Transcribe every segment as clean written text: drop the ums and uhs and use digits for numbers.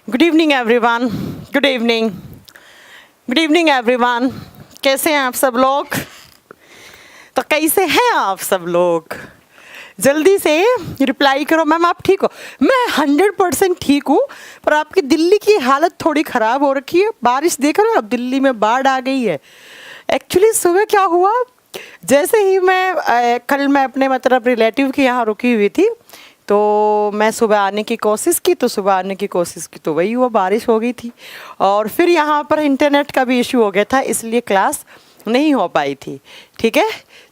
Good evening everyone. Good evening. Good evening everyone. कैसे हैं आप सब लोग? तो कैसे हैं आप सब लोग? जल्दी से रिप्लाई करो। मैम आप ठीक हो? मैं 100% ठीक हूँ, पर आपकी दिल्ली की हालत थोड़ी ख़राब हो रखी है। बारिश देख रहे हो, अब दिल्ली में बाढ़ आ गई है। एक्चुअली सुबह क्या हुआ, जैसे ही कल मैं अपने मतलब रिलेटिव के यहाँ रुकी हुई थी, तो मैं सुबह आने की कोशिश की तो वही हुआ, बारिश हो गई थी। और फिर यहाँ पर इंटरनेट का भी इशू हो गया था, इसलिए क्लास नहीं हो पाई थी। ठीक है,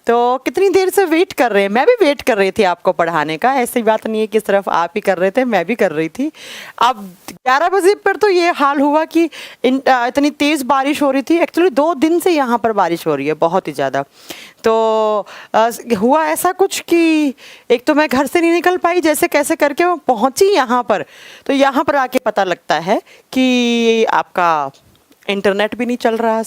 तो कितनी देर से वेट कर रहे हैं? मैं भी वेट कर रही थी आपको पढ़ाने का। ऐसी बात नहीं है कि सिर्फ आप ही कर रहे थे, मैं भी कर रही थी। अब 11 बजे पर तो ये हाल हुआ कि इतनी तेज़ बारिश हो रही थी। एक्चुअली 2 दिन से यहाँ पर बारिश हो रही है, बहुत ही ज़्यादा। तो हुआ ऐसा कुछ कि एक तो मैं घर से नहीं निकल पाई, जैसे कैसे करके मैं पहुँची यहाँ पर। तो यहाँ पर आके पता लगता है कि आपका इंटरनेट भी नहीं चल रहा।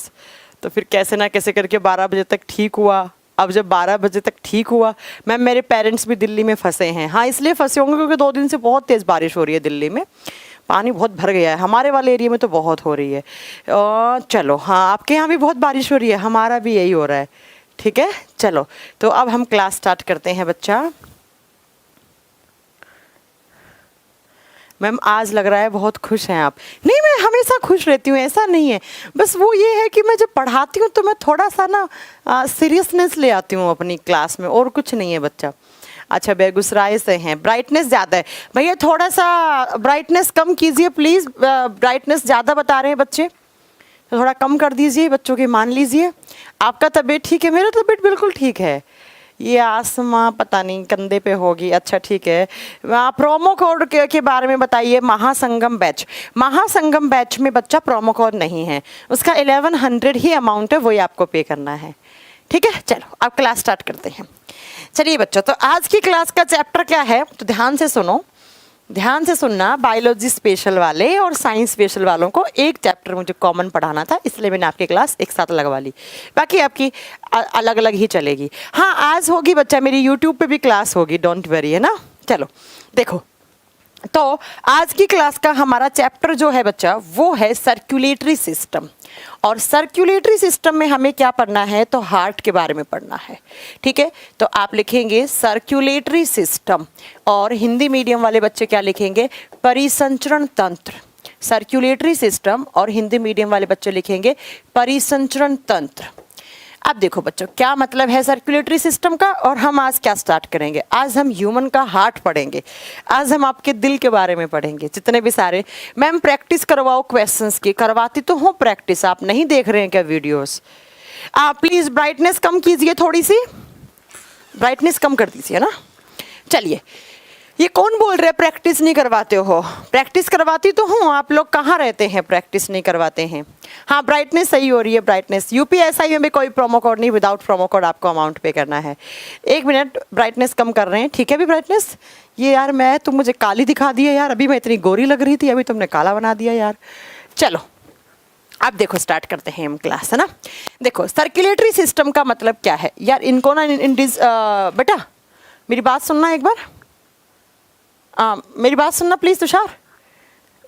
तो फिर कैसे ना कैसे करके 12 बजे तक ठीक हुआ। अब जब 12 बजे तक ठीक हुआ, मैम मेरे पेरेंट्स भी दिल्ली में फंसे हैं। हाँ, इसलिए फंसे होंगे क्योंकि 2 दिन से बहुत तेज़ बारिश हो रही है दिल्ली में। पानी बहुत भर गया है, हमारे वाले एरिया में तो बहुत हो रही है। चलो, हाँ आपके यहाँ भी बहुत बारिश हो रही है, हमारा भी यही हो रहा है। ठीक है, चलो तो अब हम क्लास स्टार्ट करते हैं बच्चा। मैम आज लग रहा है बहुत खुश हैं आप। नहीं, मैं हमेशा खुश रहती हूँ, ऐसा नहीं है। बस वो ये है कि मैं जब पढ़ाती हूँ तो मैं थोड़ा सा ना सीरियसनेस ले आती हूँ अपनी क्लास में, और कुछ नहीं है बच्चा। अच्छा, बेगूसराय से हैं, ब्राइटनेस ज़्यादा है। भैया थोड़ा सा ब्राइटनेस कम कीजिए प्लीज़। ब्राइटनेस ज़्यादा बता रहे हैं बच्चे, तो थोड़ा कम कर दीजिए। बच्चों की मान लीजिए। आपका तबीयत ठीक है? मेरा तबीयत बिल्कुल ठीक है। ये आसमा पता नहीं कंधे पे होगी। अच्छा ठीक है, प्रोमो कोड के बारे में बताइए। महासंगम बैच, महासंगम बैच में बच्चा प्रोमो कोड नहीं है, उसका 1100 ही अमाउंट है, वही आपको पे करना है। ठीक है, चलो अब क्लास स्टार्ट करते हैं। चलिए बच्चों, तो आज की क्लास का चैप्टर क्या है, तो ध्यान से सुनो, ध्यान से सुनना। बायोलॉजी स्पेशल वाले और साइंस स्पेशल वालों को एक चैप्टर मुझे कॉमन पढ़ाना था, इसलिए मैंने आपकी क्लास एक साथ लगवा ली। बाकी आपकी अलग अलग ही चलेगी। हाँ, आज होगी बच्चा मेरी यूट्यूब पे भी क्लास होगी, डोंट वरी, है ना। चलो देखो, तो आज की क्लास का हमारा चैप्टर जो है बच्चा, वो है सर्कुलेटरी सिस्टम। और सर्कुलेटरी सिस्टम में हमें क्या पढ़ना है, तो हार्ट के बारे में पढ़ना है। ठीक है, तो आप लिखेंगे सर्कुलेटरी सिस्टम, और हिंदी मीडियम वाले बच्चे क्या लिखेंगे, परिसंचरण तंत्र। सर्कुलेटरी सिस्टम और हिंदी मीडियम वाले बच्चे लिखेंगे परिसंचरण तंत्र। अब देखो बच्चों, क्या मतलब है सर्कुलेटरी सिस्टम का, और हम आज क्या स्टार्ट करेंगे। आज हम ह्यूमन का हार्ट पढ़ेंगे, आज हम आपके दिल के बारे में पढ़ेंगे, जितने भी सारे। मैम प्रैक्टिस करवाओ क्वेश्चंस की। करवाती तो हूँ प्रैक्टिस, आप नहीं देख रहे हैं क्या वीडियोस? प्लीज़ ब्राइटनेस कम कीजिए, थोड़ी सी ब्राइटनेस कम कर दीजिए ना। चलिए, ये कौन बोल रहे हैं प्रैक्टिस नहीं करवाते हो? प्रैक्टिस करवाती तो हूँ, आप लोग कहाँ रहते हैं प्रैक्टिस नहीं करवाते हैं? हाँ, ब्राइटनेस सही हो रही है, ब्राइटनेस। यूपीएसआई में भी कोई प्रोमो कोड नहीं, विदाउट प्रोमो कोड आपको अमाउंट पे करना है। 1 मिनट, ब्राइटनेस कम कर रहे हैं। ठीक है भी ब्राइटनेस। ये यार तुम मुझे काली दिखा दी है यार, अभी मैं इतनी गोरी लग रही थी, अभी तुमने काला बना दिया यार। चलो अब देखो, स्टार्ट करते हैं हम क्लास, है ना। देखो, सर्कुलेटरी सिस्टम का मतलब क्या है यार, इनको ना बेटा मेरी बात सुनना एक बार। मेरी बात सुनना प्लीज़ तुषार।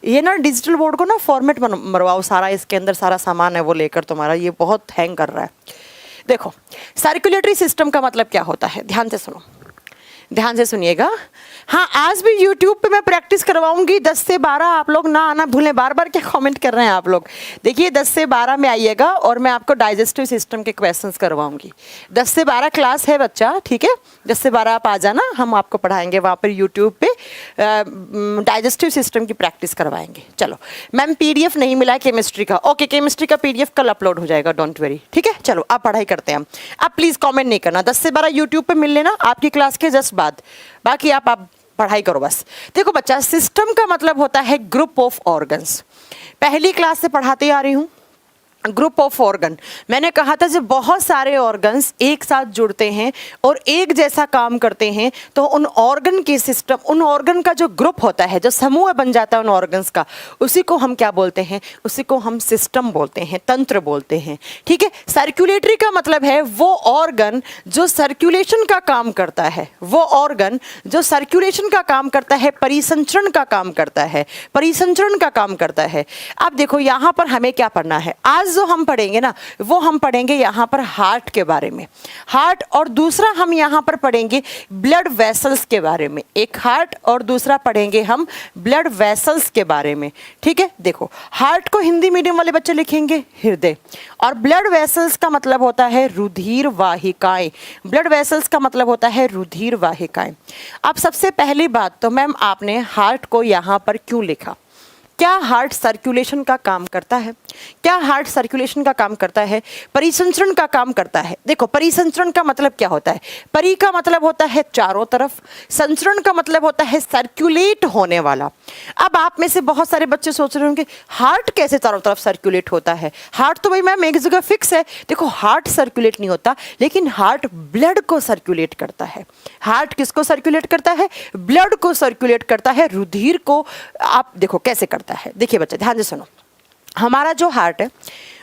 ये ना डिजिटल बोर्ड को ना फॉर्मेट मरवाओ सारा, इसके अंदर सारा सामान है वो लेकर, तुम्हारा ये बहुत हैंग कर रहा है। देखो, सर्कुलेटरी सिस्टम का मतलब क्या होता है, ध्यान से सुनो, ध्यान से सुनिएगा। हाँ, आज भी YouTube पे मैं प्रैक्टिस करवाऊंगी 10 से 12, आप लोग ना आना भूलें। बार बार क्या कमेंट कर रहे हैं आप लोग। देखिए 10 से 12 में आइएगा, और मैं आपको डाइजेस्टिव सिस्टम के क्वेश्चंस करवाऊंगी। 10 से 12 क्लास है बच्चा, ठीक है। 10 से 12 आप आ जाना, हम आपको पढ़ाएंगे वहाँ पर YouTube पे, डाइजेस्टिव सिस्टम की प्रैक्टिस करवाएंगे। चलो मैम, PDF नहीं मिला है केमिस्ट्री का। ओके, केमिस्ट्री का PDF कल अपलोड हो जाएगा, डोंट वरी। ठीक है, चलो आप पढ़ाई करते हैं हम। आप प्लीज़ कॉमेंट नहीं करना। 10 से 12 यूट्यूब पर मिल लेना आपकी क्लास के जस्ट बाद, बाकी आप पढ़ाई करो बस। देखो बच्चा, सिस्टम का मतलब होता है ग्रुप ऑफ ऑर्गन्स। पहली क्लास से पढ़ाते आ रही हूँ, ग्रुप ऑफ ऑर्गन। मैंने कहा था जब बहुत सारे ऑर्गन्स एक साथ जुड़ते हैं और एक जैसा काम करते हैं तो उन ऑर्गन के सिस्टम, उन ऑर्गन का जो ग्रुप होता है, जो समूह बन जाता है उन ऑर्गन्स का, उसी को हम क्या बोलते हैं? उसी को हम सिस्टम बोलते हैं, तंत्र बोलते हैं। ठीक है। सर्कुलेटरी का मतलब है वो ऑर्गन जो सर्कुलेशन का काम करता है, वो ऑर्गन जो सर्कुलेशन का काम करता है, परिसंचरण का काम करता है, परिसंचरण का काम करता है। अब देखो यहाँ पर हमें क्या पढ़ना है आज जो हम पढ़ेंगे ना, वो हम पढ़ेंगे यहाँ पर हार्ट के बारे में, हार्ट, और दूसरा हम यहाँ पर पढ़ेंगे ब्लड वेसल्स के बारे में। एक हार्ट और दूसरा पढ़ेंगे हम ब्लड वेसल्स के बारे में। ठीक है। देखो हार्ट को हिंदी मीडियम वाले बच्चे लिखेंगे हृदय, और ब्लड वेसल्स का मतलब होता है रुधिर वाहिकाएं। ब्लड वेसल्स का मतलब होता है रुधिर वाहिकाएं। अब सबसे पहली बात तो मैम आपने हार्ट को यहाँ पर क्यों लिखा? क्या हार्ट सर्कुलेशन का काम करता है? क्या हार्ट सर्कुलेशन का काम करता है? परिसंचरण का काम करता है। देखो परिसंचरण का मतलब क्या होता है? परि का मतलब होता है चारों तरफ, संचरण का मतलब होता है सर्कुलेट होने वाला। अब आप में से बहुत सारे बच्चे सोच रहे होंगे हार्ट कैसे चारों तरफ सर्कुलेट होता है? हार्ट तो भाई मैम एक जगह फिक्स है। देखो हार्ट सर्कुलेट नहीं होता, लेकिन हार्ट ब्लड को सर्कुलेट करता है। हार्ट किसको सर्कुलेट करता है? ब्लड को सर्कुलेट करता है, रुधिर को। आप देखो कैसे करता है, देखिए बच्चे ध्यान से सुनो। हमारा जो हार्ट है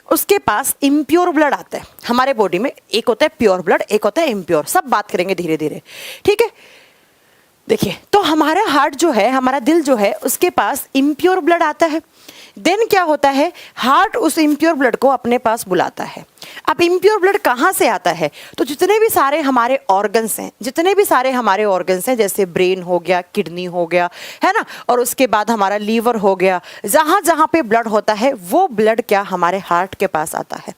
उसके पास इम्प्योर ब्लड आता है हमारे बॉडी में। एक होता है प्योर ब्लड, एक होता है इम्प्योर। सब बात करेंगे धीरे धीरे। ठीक है। देखिए तो हमारा हार्ट जो है, हमारा दिल जो है, उसके पास इम्प्योर ब्लड आता है। देन क्या होता है? हार्ट उस इम्प्योर ब्लड को अपने पास बुलाता है। अब इम्प्योर ब्लड कहाँ से आता है? तो जितने भी सारे हमारे ऑर्गन्स हैं, जितने भी सारे हमारे ऑर्गन्स हैं, जैसे ब्रेन हो गया, किडनी हो गया, है ना, और उसके बाद हमारा लीवर हो गया, जहाँ जहाँ पे ब्लड होता है वो ब्लड क्या हमारे हार्ट के पास आता है।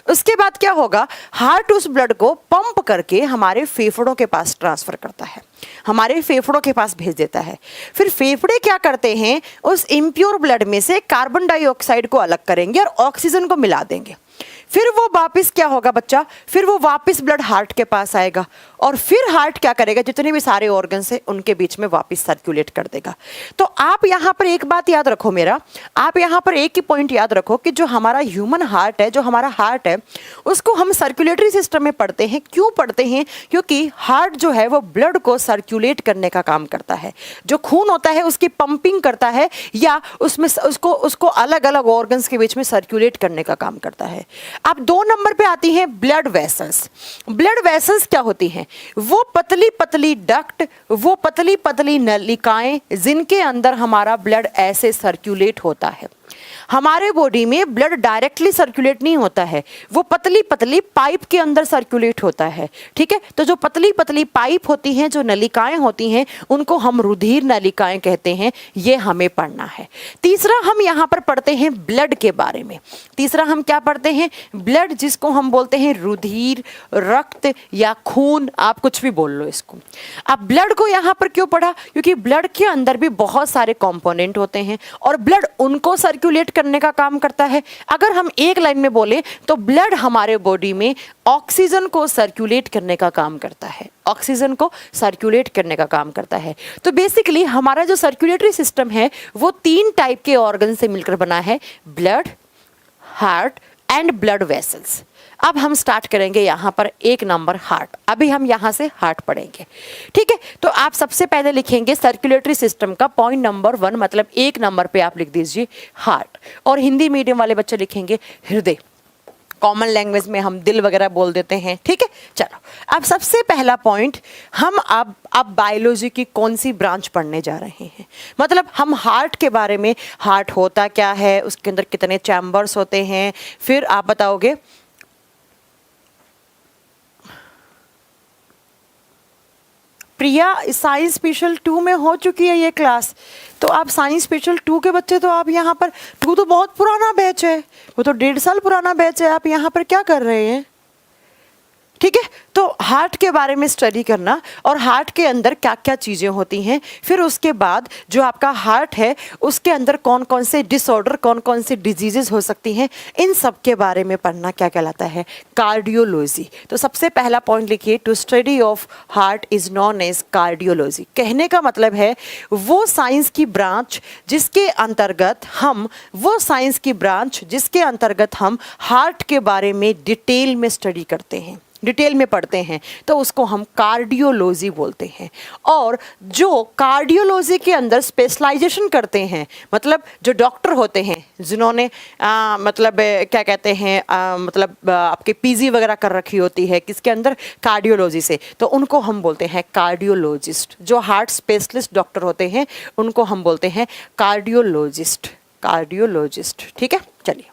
उसके बाद क्या होगा? हार्ट उस ब्लड को पंप करके हमारे फेफड़ों के पास ट्रांसफर करता है, हमारे फेफड़ों के पास भेज देता है। फिर फेफड़े क्या करते हैं? उस इम्प्योर ब्लड में से कार्बन डाइऑक्साइड को अलग करेंगे और ऑक्सीजन को मिला देंगे। फिर वो वापस क्या होगा बच्चा? फिर वो वापस ब्लड हार्ट के पास आएगा, और फिर हार्ट क्या करेगा? जितने भी सारे ऑर्गन्स हैं उनके बीच में वापस सर्कुलेट कर देगा। तो आप यहाँ पर एक बात याद रखो मेरा, आप यहाँ पर एक ही पॉइंट याद रखो कि जो हमारा ह्यूमन हार्ट है, जो हमारा हार्ट है, उसको हम सर्कुलेटरी सिस्टम में पढ़ते हैं। क्यों पढ़ते हैं? क्योंकि हार्ट जो है वो ब्लड को सर्कुलेट करने का काम करता है। जो खून होता है उसकी पंपिंग करता है, या उसमें उसको अलग अलग ऑर्गन्स के बीच में सर्कुलेट करने का काम करता है। अब 2 नंबर पे आती हैं ब्लड वेसल्स। ब्लड वेसल्स क्या होती हैं? वो पतली पतली डक्ट, वो पतली पतली नलिकाएं जिनके अंदर हमारा ब्लड ऐसे सर्कुलेट होता है। हमारे बॉडी में ब्लड डायरेक्टली सर्कुलेट नहीं होता है, वो पतली पतली पाइप के अंदर सर्कुलेट होता है। ठीक है। तो जो पतली पतली पाइप होती हैं, जो नलिकाएं होती हैं, उनको हम रुधिर नलिकाएं कहते हैं। ये हमें पढ़ना है। तीसरा हम यहाँ पर पढ़ते हैं ब्लड के बारे में। तीसरा हम क्या पढ़ते हैं? ब्लड, जिसको हम बोलते हैं रुधिर, रक्त या खून, आप कुछ भी बोल लो इसको। अब ब्लड को यहाँ पर क्यों पढ़ा? क्योंकि ब्लड के अंदर भी बहुत सारे कंपोनेंट होते हैं और ब्लड उनको सर्कुलेट करने का काम करता है। अगर हम एक लाइन में बोले तो ब्लड हमारे बॉडी में ऑक्सीजन को सर्कुलेट करने का काम करता है, ऑक्सीजन को सर्कुलेट करने का काम करता है। तो बेसिकली हमारा जो सर्कुलेटरी सिस्टम है वो 3 टाइप के ऑर्गन से मिलकर बना है, blood, heart and blood vessels. अब हम स्टार्ट करेंगे यहाँ पर 1 नंबर हार्ट। अभी हम यहाँ से हार्ट पढ़ेंगे। ठीक है। तो आप सबसे पहले लिखेंगे सर्कुलेटरी सिस्टम का पॉइंट नंबर 1, मतलब 1 नंबर पे आप लिख दीजिए हार्ट, और हिंदी मीडियम वाले बच्चे लिखेंगे हृदय। कॉमन लैंग्वेज में हम दिल वगैरह बोल देते हैं। ठीक है। चलो अब सबसे पहला पॉइंट, हम अब बायोलॉजी की कौन सी ब्रांच पढ़ने जा रहे हैं? मतलब हम हार्ट के बारे में, हार्ट होता क्या है, उसके अंदर कितने चैम्बर्स होते हैं, फिर आप बताओगे। प्रिया साइंस स्पेशल 2 में हो चुकी है ये क्लास, तो आप साइंस स्पेशल 2 के बच्चे, तो आप यहाँ पर 2 तो बहुत पुराना बैच है, वो तो 1.5 साल पुराना बैच है। आप यहाँ पर क्या कर रहे हैं? ठीक है, तो हार्ट के बारे में स्टडी करना और हार्ट के अंदर क्या क्या चीज़ें होती हैं, फिर उसके बाद जो आपका हार्ट है उसके अंदर कौन कौन से डिसऑर्डर, कौन कौन से डिजीजेस हो सकती हैं, इन सब के बारे में पढ़ना क्या कहलाता है, कार्डियोलॉजी। तो सबसे पहला पॉइंट लिखिए, to study of heart is known as cardiology. कहने का मतलब है वो साइंस की ब्रांच जिसके अंतर्गत हम हार्ट के बारे में डिटेल में स्टडी करते हैं, डिटेल में पढ़ते हैं, तो उसको हम कार्डियोलॉजी बोलते हैं। और जो कार्डियोलॉजी के अंदर स्पेशलाइजेशन करते हैं, मतलब जो डॉक्टर होते हैं जिन्होंने क्या कहते हैं आपके पीजी वगैरह कर रखी होती है किसके अंदर, कार्डियोलॉजी से, तो उनको हम बोलते हैं कार्डियोलॉजिस्ट। जो हार्ट स्पेशलिस्ट डॉक्टर होते हैं उनको हम बोलते हैं कार्डियोलॉजिस्ट। ठीक है, चलिए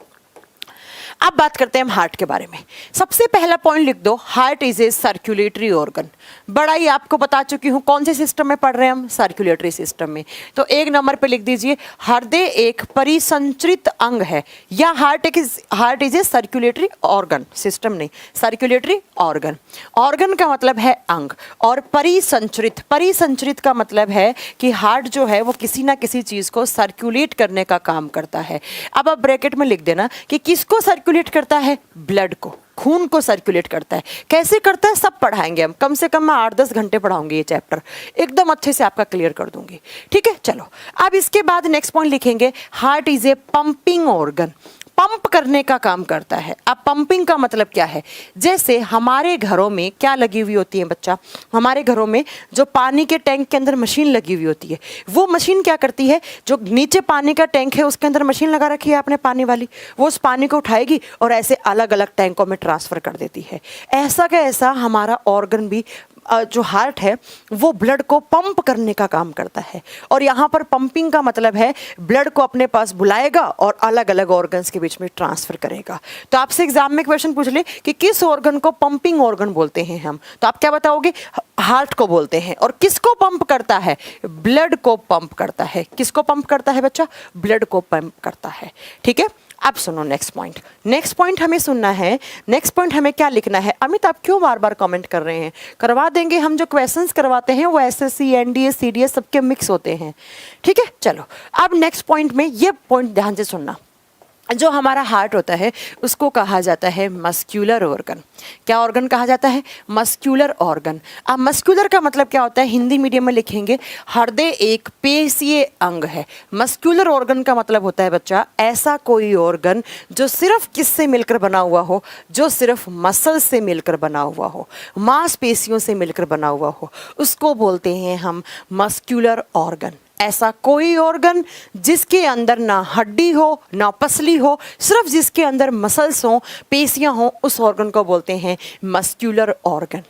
अब बात करते हैं हम हार्ट के बारे में। सबसे पहला पॉइंट लिख दो, heart is a circulatory organ. बड़ा ही आपको बता चुकी हूं कौन से सिस्टम में पढ़ रहे हैं हम, सर्कुलेटरी सिस्टम में। तो एक नंबर पे लिख दीजिए, हृदय एक परिसंचरित अंग है, या heart is a circulatory organ, system नहीं, सर्कुलेटरी ऑर्गन। ऑर्गन का मतलब है अंग, और परिसंचरित का मतलब है कि हार्ट जो है वो किसी ना किसी चीज को सर्कुलेट करने का काम करता है। अब आप ब्रैकेट में लिख देना कि किसको सर्कुलेट करता है, ब्लड को, खून को सर्कुलेट करता है। कैसे करता है सब पढ़ाएंगे हम, कम से कम मैं 8-10 घंटे पढ़ाऊंगी, ये चैप्टर एकदम अच्छे से आपका क्लियर कर दूंगी। ठीक है, चलो अब इसके बाद नेक्स्ट पॉइंट लिखेंगे, heart is a pumping organ. Pump करने का काम करता है। अब पंपिंग का मतलब क्या है, जैसे हमारे घरों में क्या लगी हुई होती है बच्चा, हमारे घरों में जो पानी के टैंक के अंदर मशीन लगी हुई होती है, वो मशीन क्या करती है, जो नीचे पानी का टैंक है उसके अंदर मशीन लगा रखी है आपने पानी वाली, वो उस पानी को उठाएगी और ऐसे अलग अलग टैंकों में ट्रांसफर कर देती है। ऐसा का ऐसा हमारा ऑर्गन भी, जो हार्ट है वो ब्लड को पंप करने का काम करता है। और यहाँ पर पंपिंग का मतलब है ब्लड को अपने पास बुलाएगा और अलग अलग ऑर्गन्स के बीच में ट्रांसफर करेगा। तो आपसे एग्जाम में क्वेश्चन पूछ ले कि किस ऑर्गन को पंपिंग ऑर्गन बोलते हैं हम, तो आप क्या बताओगे, हार्ट को बोलते हैं। और किसको पंप करता है, ब्लड को पंप करता है। किसको पंप करता है बच्चा, ब्लड को पंप करता है। ठीक है, अब सुनो नेक्स्ट पॉइंट हमें सुनना है। नेक्स्ट पॉइंट हमें क्या लिखना है, अमित आप क्यों बार बार कमेंट कर रहे हैं, करवा देंगे हम। जो क्वेश्चंस करवाते हैं वो एसएससी, एनडीए, सीडीएस सबके मिक्स होते हैं। ठीक है, चलो अब नेक्स्ट पॉइंट में ये पॉइंट ध्यान से सुनना। जो हमारा हार्ट होता है उसको कहा जाता है मस्क्यूलर ऑर्गन। क्या ऑर्गन कहा जाता है, मस्क्यूलर ऑर्गन। अब मस्क्यूलर का मतलब क्या होता है, हिंदी मीडियम में लिखेंगे, हृदय एक पेशीय अंग है। मस्क्यूलर ऑर्गन का मतलब होता है बच्चा ऐसा कोई ऑर्गन जो सिर्फ किससे मिलकर बना हुआ हो, जो सिर्फ मसल से मिलकर बना हुआ हो, मांसपेशियों से मिलकर बना हुआ हो, उसको बोलते हैं हम मस्क्यूलर ऑर्गन। ऐसा कोई ऑर्गन जिसके अंदर ना हड्डी हो ना पसली हो, सिर्फ जिसके अंदर मसल्स हो, पेशियां हो, उस ऑर्गन को बोलते हैं मस्क्यूलर ऑर्गन।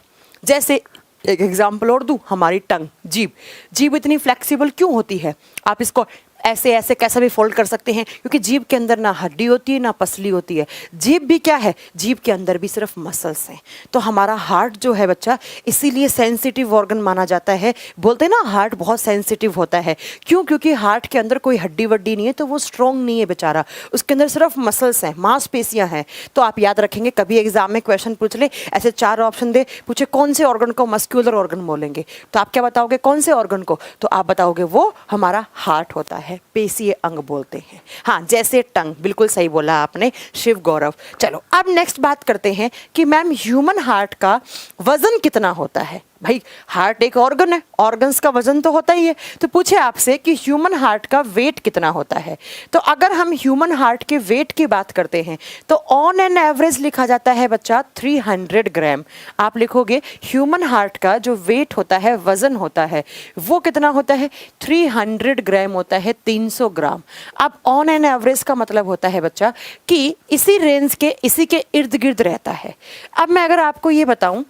जैसे एक एग्जांपल और दूं, हमारी टंग, जीभ इतनी फ्लेक्सिबल क्यों होती है, आप इसको ऐसे ऐसे कैसा भी फोल्ड कर सकते हैं, क्योंकि जीभ के अंदर ना हड्डी होती है ना पसली होती है। जीभ भी क्या है, जीभ के अंदर भी सिर्फ मसल्स हैं। तो हमारा हार्ट जो है बच्चा इसीलिए सेंसिटिव ऑर्गन माना जाता है। बोलते हैं ना हार्ट बहुत सेंसिटिव होता है, क्यों, क्योंकि हार्ट के अंदर कोई हड्डी वड्डी नहीं है, तो वो स्ट्रॉन्ग नहीं है बेचारा, उसके अंदर सिर्फ मसल्स हैं, मांसपेशियां हैं। तो आप याद रखेंगे, कभी एग्जाम में क्वेश्चन पूछ ले, ऐसे 4 ऑप्शन दे, पूछे कौन से ऑर्गन को मस्क्यूलर ऑर्गन बोलेंगे, तो आप क्या बताओगे, कौन से ऑर्गन को, तो आप बताओगे वो हमारा हार्ट होता है, पेशीय अंग बोलते हैं। हाँ, जैसे टंग, बिल्कुल सही बोला आपने शिव गौरव। चलो अब नेक्स्ट बात करते हैं कि मैम ह्यूमन हार्ट का वजन कितना होता है। भाई हार्ट एक ऑर्गन है, ऑर्गन्स का वजन तो होता ही है, तो पूछे आपसे कि ह्यूमन हार्ट का वेट कितना होता है। तो अगर हम ह्यूमन हार्ट के वेट की बात करते हैं तो ऑन एन एवरेज लिखा जाता है बच्चा 300 ग्राम। आप लिखोगे ह्यूमन हार्ट का जो वेट होता है, वजन होता है, वो कितना होता है, 300 ग्राम होता है, 300 ग्राम। अब ऑन एन एवरेज का मतलब होता है बच्चा कि इसी रेंज के, इसी के इर्द गिर्द रहता है। अब मैं अगर आपको ये बताऊं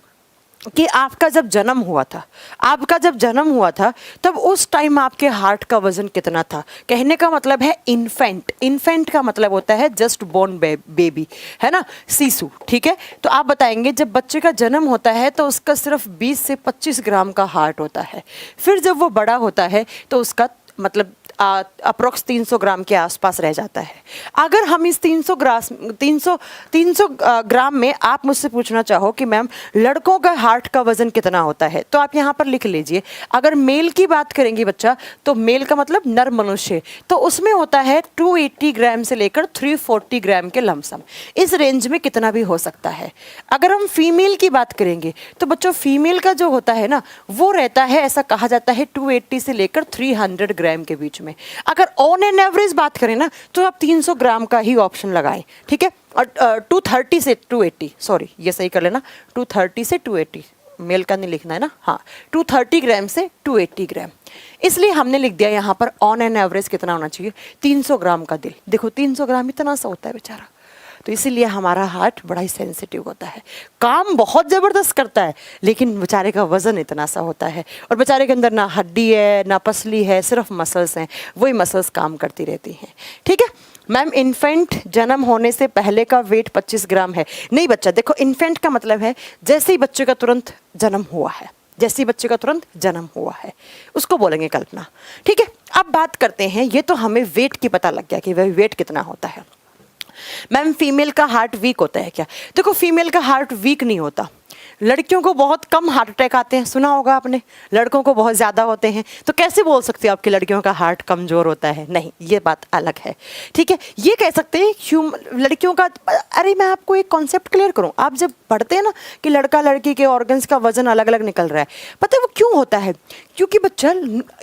कि आपका जब जन्म हुआ था तब उस टाइम आपके हार्ट का वजन कितना था। कहने का मतलब है इन्फेंट का मतलब होता है जस्ट बोर्न बेबी, है ना, शिशु। ठीक है, तो आप बताएंगे जब बच्चे का जन्म होता है तो उसका सिर्फ 20 से 25 ग्राम का हार्ट होता है। फिर जब वो बड़ा होता है तो उसका मतलब अप्रोक्स 300 ग्राम के आसपास रह जाता है। अगर हम इस 300 ग्राम में आप मुझसे पूछना चाहो कि मैम लड़कों का हार्ट का वजन कितना होता है, तो आप यहाँ पर लिख लीजिए। अगर मेल की बात करेंगे बच्चा, तो मेल का मतलब नर मनुष्य, तो उसमें होता है 280 ग्राम से लेकर 340 ग्राम के लमसम, इस रेंज में कितना भी हो सकता है। अगर हम फीमेल की बात करेंगे तो बच्चों फीमेल का जो होता है ना, वो रहता है, ऐसा कहा जाता है 280 से लेकर 300 ग्राम के बीच में। अगर ऑन एन एवरेज बात करें ना, तो आप 300 ग्राम का ही ऑप्शन लगाएं, ठीक है। और 230 से 280, सॉरी ये सही कर लेना, 230 से 280, मेल का नहीं लिखना है ना, हाँ 230 ग्राम से 280 ग्राम, इसलिए हमने लिख दिया यहाँ पर ऑन एन एवरेज कितना होना चाहिए, 300 ग्राम का दिल। देखो 300 ग्राम इतना सा होता है बेचारा, तो इसीलिए हमारा हार्ट बड़ा ही सेंसिटिव होता है, काम बहुत ज़बरदस्त करता है, लेकिन बेचारे का वज़न इतना सा होता है, और बेचारे के अंदर ना हड्डी है ना पसली है, सिर्फ मसल्स हैं, वही मसल्स काम करती रहती हैं, ठीक है। मैम इन्फेंट जन्म होने से पहले का वेट 25 ग्राम है। नहीं बच्चा, देखो इन्फेंट का मतलब है जैसे ही बच्चे का तुरंत जन्म हुआ है, जैसे ही बच्चे का तुरंत जन्म हुआ है उसको बोलेंगे कल्पना, ठीक है। अब बात करते हैं, ये तो हमें वेट की पता लग गया कि वह वेट कितना होता है। मैम फीमेल का हार्ट वीक होता है क्या? देखो फीमेल का हार्ट वीक नहीं होता, लड़कियों को बहुत कम हार्ट अटैक आते हैं, सुना होगा आपने, लड़कों को बहुत ज़्यादा होते हैं। तो कैसे बोल सकते हो आप कि लड़कियों का हार्ट कमज़ोर होता है? नहीं, ये बात अलग है, ठीक है। ये कह सकते हैं लड़कियों का, अरे मैं आपको एक कॉन्सेप्ट क्लियर करूं, आप जब पढ़ते हैं ना कि लड़का लड़की के ऑर्गन्स का वजन अलग अलग निकल रहा है, पता है वो क्यों होता है? क्योंकि बच्चा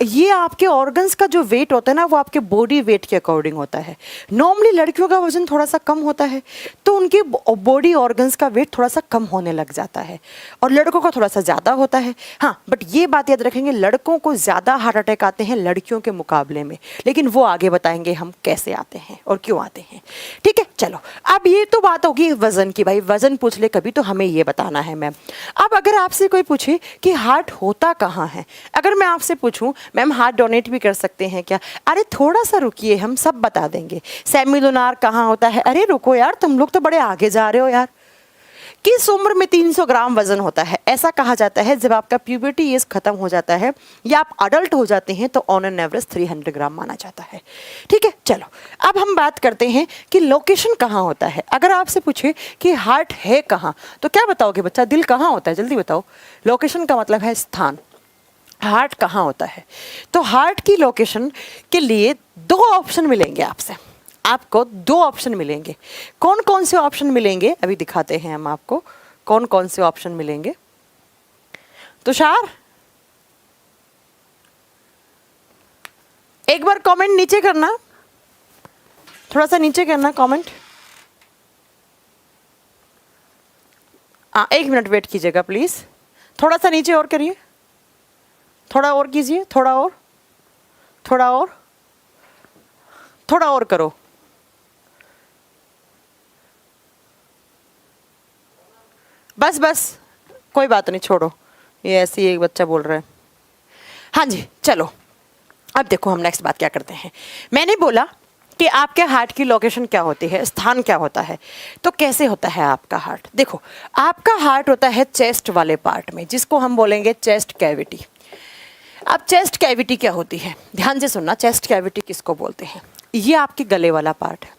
ये आपके ऑर्गन्स का जो वेट होता है ना, वो आपके बॉडी वेट के अकॉर्डिंग होता है। नॉर्मली लड़कियों का वजन थोड़ा सा कम होता है, तो उनके बॉडी ऑर्गन्स का वेट थोड़ा सा कम होने लग जाता है, और लड़कों का थोड़ा सा ज़्यादा होता है। हाँ, बट ये बात याद रखेंगे, लड़कों को ज़्यादा हार्ट अटैक आते हैं लड़कियों के मुकाबले में, लेकिन वो आगे बताएंगे हम कैसे आते हैं और क्यों आते हैं, ठीक है। चलो अब ये तो बात होगी वज़न की, भाई वज़न पूछ ले कभी तो हमें ये बताना है मैम। अब अगर आपसे कोई पूछे कि हार्ट होता कहाँ है, अगर मैं आपसे पूछूं मैम हार्ट डोनेट भी कर सकते हैं क्या, अरे थोड़ा सा रुकिए हम सब बता देंगे। सेमिलुनार कहाँ होता है, अरे रुको यार तुम लोग तो बड़े आगे जा रहे हो यार। किस उम्र में 300 ग्राम वजन होता है? ऐसा कहा जाता है जब आपका प्यूबर्टी एज खत्म हो जाता है या आप अडल्ट हो जाते हैं, तो ऑन एन एवरेज 300 ग्राम माना जाता है, ठीक है। चलो अब हम बात करते हैं कि लोकेशन कहाँ होता है। अगर आपसे पूछे कि हार्ट है कहाँ, तो क्या बताओगे बच्चा, दिल कहाँ होता है, जल्दी बताओ। लोकेशन का मतलब है स्थान, हार्ट कहाँ होता है। तो हार्ट की लोकेशन के लिए 2 ऑप्शन मिलेंगे आपसे, आपको 2 ऑप्शन मिलेंगे। कौन कौन से ऑप्शन मिलेंगे अभी दिखाते हैं हम आपको, कौन कौन से ऑप्शन मिलेंगे। तुषार एक बार कमेंट नीचे करना, थोड़ा सा नीचे करना कमेंट। 1 मिनट वेट कीजिएगा प्लीज, थोड़ा सा नीचे और करिए, थोड़ा और कीजिए, थोड़ा और, थोड़ा और, थोड़ा और करो। बस बस कोई बात नहीं, छोड़ो, ये ऐसे ही एक बच्चा बोल रहा है। हाँ जी चलो, अब देखो हम नेक्स्ट बात क्या करते हैं। मैंने बोला कि आपके हार्ट की लोकेशन क्या होती है, स्थान क्या होता है, तो कैसे होता है आपका हार्ट। देखो आपका हार्ट होता है चेस्ट वाले पार्ट में, जिसको हम बोलेंगे चेस्ट कैविटी। अब चेस्ट कैविटी क्या होती है, ध्यान से सुनना, चेस्ट कैविटी किसको बोलते हैं। ये आपके गले वाला पार्ट है,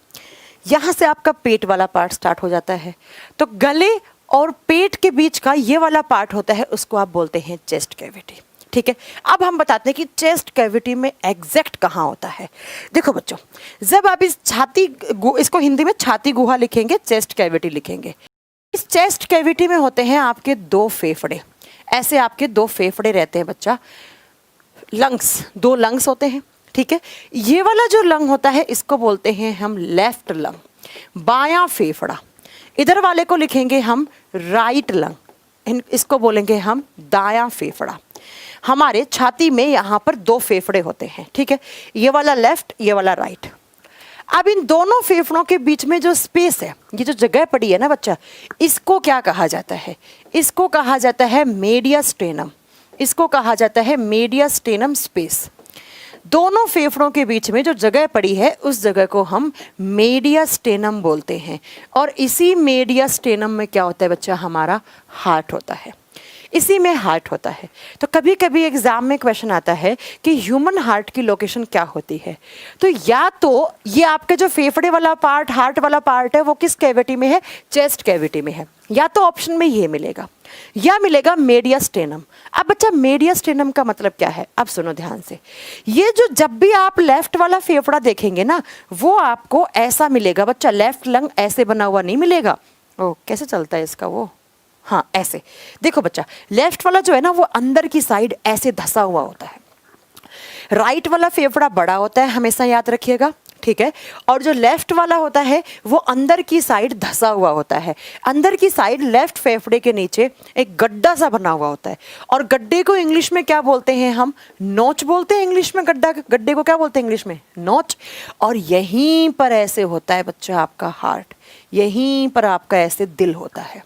यहाँ से आपका पेट वाला पार्ट स्टार्ट हो जाता है, तो गले और पेट के बीच का ये वाला पार्ट होता है, उसको आप बोलते हैं चेस्ट कैविटी, ठीक है। अब हम बताते हैं कि चेस्ट कैविटी में एग्जैक्ट कहाँ होता है। देखो बच्चों, जब आप इस इसको हिंदी में छाती गुहा लिखेंगे, चेस्ट कैविटी लिखेंगे। इस चेस्ट कैविटी में होते हैं आपके 2 फेफड़े, ऐसे आपके 2 फेफड़े रहते हैं बच्चा, लंग्स, 2 लंग्स होते हैं, ठीक है। ये वाला जो लंग होता है इसको बोलते हैं हम लेफ्ट लंग, बायां फेफड़ा। इधर वाले को लिखेंगे हम राइट लंग, इसको बोलेंगे हम दायां फेफड़ा। हमारे छाती में यहाँ पर 2 फेफड़े होते हैं, ठीक है, ये वाला लेफ्ट, ये वाला राइट। अब इन दोनों फेफड़ों के बीच में जो स्पेस है, ये जो जगह पड़ी है ना बच्चा, इसको क्या कहा जाता है, इसको कहा जाता है मेडियास्टेनम, इसको कहा जाता है मेडियास्टेनम स्पेस। दोनों फेफड़ों के बीच में जो जगह पड़ी है उस जगह को हम मेडियास्टेनम बोलते हैं, और इसी मेडियास्टेनम में क्या होता है बच्चा, हमारा हार्ट होता है। इसी में हार्ट होता है। तो कभी कभी एग्जाम में क्वेश्चन आता है कि ह्यूमन हार्ट की लोकेशन क्या होती है। तो या तो ये आपके जो फेफड़े वाला पार्ट, हार्ट वाला पार्ट है, वो किस कैविटी में है, चेस्ट कैविटी में है। या तो ऑप्शन में ये मिलेगा या मिलेगा मेडियास्टेनम। अब बच्चा मेडियास्टेनम का मतलब क्या है, अब सुनो ध्यान से। ये जो जब भी आप लेफ्ट वाला फेफड़ा देखेंगे ना, वो आपको ऐसा मिलेगा बच्चा, लेफ्ट लंग ऐसे बना हुआ नहीं मिलेगा। ओ कैसे चलता है इसका वो, हाँ ऐसे देखो बच्चा, लेफ्ट वाला जो है ना वो अंदर की साइड ऐसे धसा हुआ होता है, राइट वाला फेफड़ा बड़ा होता है, हमेशा याद रखिएगा, ठीक है। और जो लेफ्ट वाला होता है वो अंदर की साइड धसा हुआ होता है। अंदर की साइड लेफ्ट फेफड़े के नीचे एक गड्ढा सा बना हुआ होता है, और गड्ढे को इंग्लिश में क्या बोलते हैं हम, नोच बोलते हैं इंग्लिश में। गड्ढे को क्या बोलते हैं इंग्लिश में, नोच। और यहीं पर ऐसे होता है बच्चा आपका हार्ट, यहीं पर आपका ऐसे दिल होता है।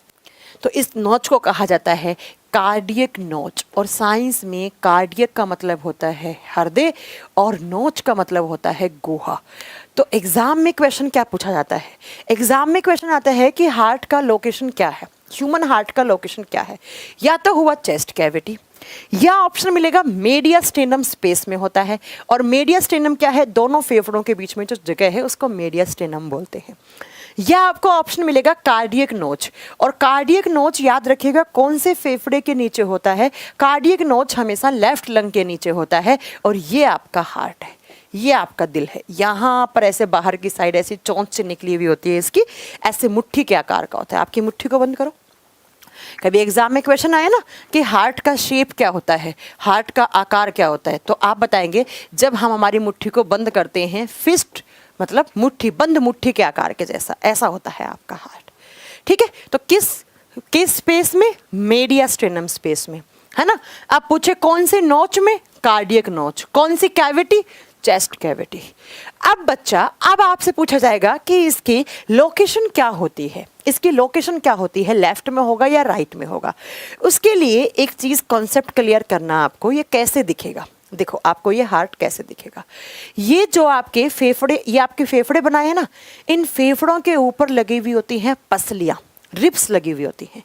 तो इस नोच को कहा जाता है कार्डियक नोच। और साइंस में कार्डियक का मतलब होता है हृदय और नोच का मतलब होता है गुहा। तो एग्जाम में क्वेश्चन क्या पूछा जाता है, एग्जाम में क्वेश्चन आता है कि हार्ट का लोकेशन क्या है, ह्यूमन हार्ट का लोकेशन क्या है। या तो हुआ चेस्ट कैविटी, या ऑप्शन मिलेगा मेडियास्टेनम स्पेस में होता है। और मेडियास्टेनम क्या है, दोनों फेफड़ों के बीच में जो जगह है उसको मेडियास्टेनम बोलते हैं। या आपको ऑप्शन मिलेगा कार्डियक नोच। और कार्डियक नोच याद रखिएगा कौन से फेफड़े के नीचे होता है, कार्डियक नोच हमेशा लेफ्ट लंग के नीचे होता है। और ये आपका हार्ट है, ये आपका दिल है। यहाँ पर ऐसे बाहर की साइड ऐसी चोंच से निकली हुई होती है इसकी, ऐसे मुट्ठी के आकार का होता है। आपकी मुट्ठी को बंद करो। कभी एग्जाम में क्वेश्चन आए ना कि हार्ट का शेप क्या होता है, हार्ट का आकार क्या होता है, तो आप बताएंगे जब हम हमारी मुट्ठी को बंद करते हैं, फिस्ट मतलब मुट्ठी, बंद मुट्ठी के आकार के जैसा, ऐसा होता है आपका हार्ट, ठीक है। तो किस स्पेस में, मेडियास्टेनम स्पेस में, है ना। आप पूछे कौन से नोच में, कार्डियक नोच। कौन सी कैविटी, चेस्ट कैविटी। अब बच्चा, अब आपसे पूछा जाएगा कि इसकी लोकेशन क्या होती है, इसकी लोकेशन क्या होती है, लेफ्ट में होगा या राइट में होगा। उसके लिए एक चीज कॉन्सेप्ट क्लियर करना आपको, ये कैसे दिखेगा। देखो आपको ये हार्ट कैसे दिखेगा, ये जो आपके फेफड़े, ये आपके फेफड़े बनाए हैं ना, इन फेफड़ों के ऊपर लगी हुई होती हैं पसलियां, रिप्स लगी हुई होती हैं।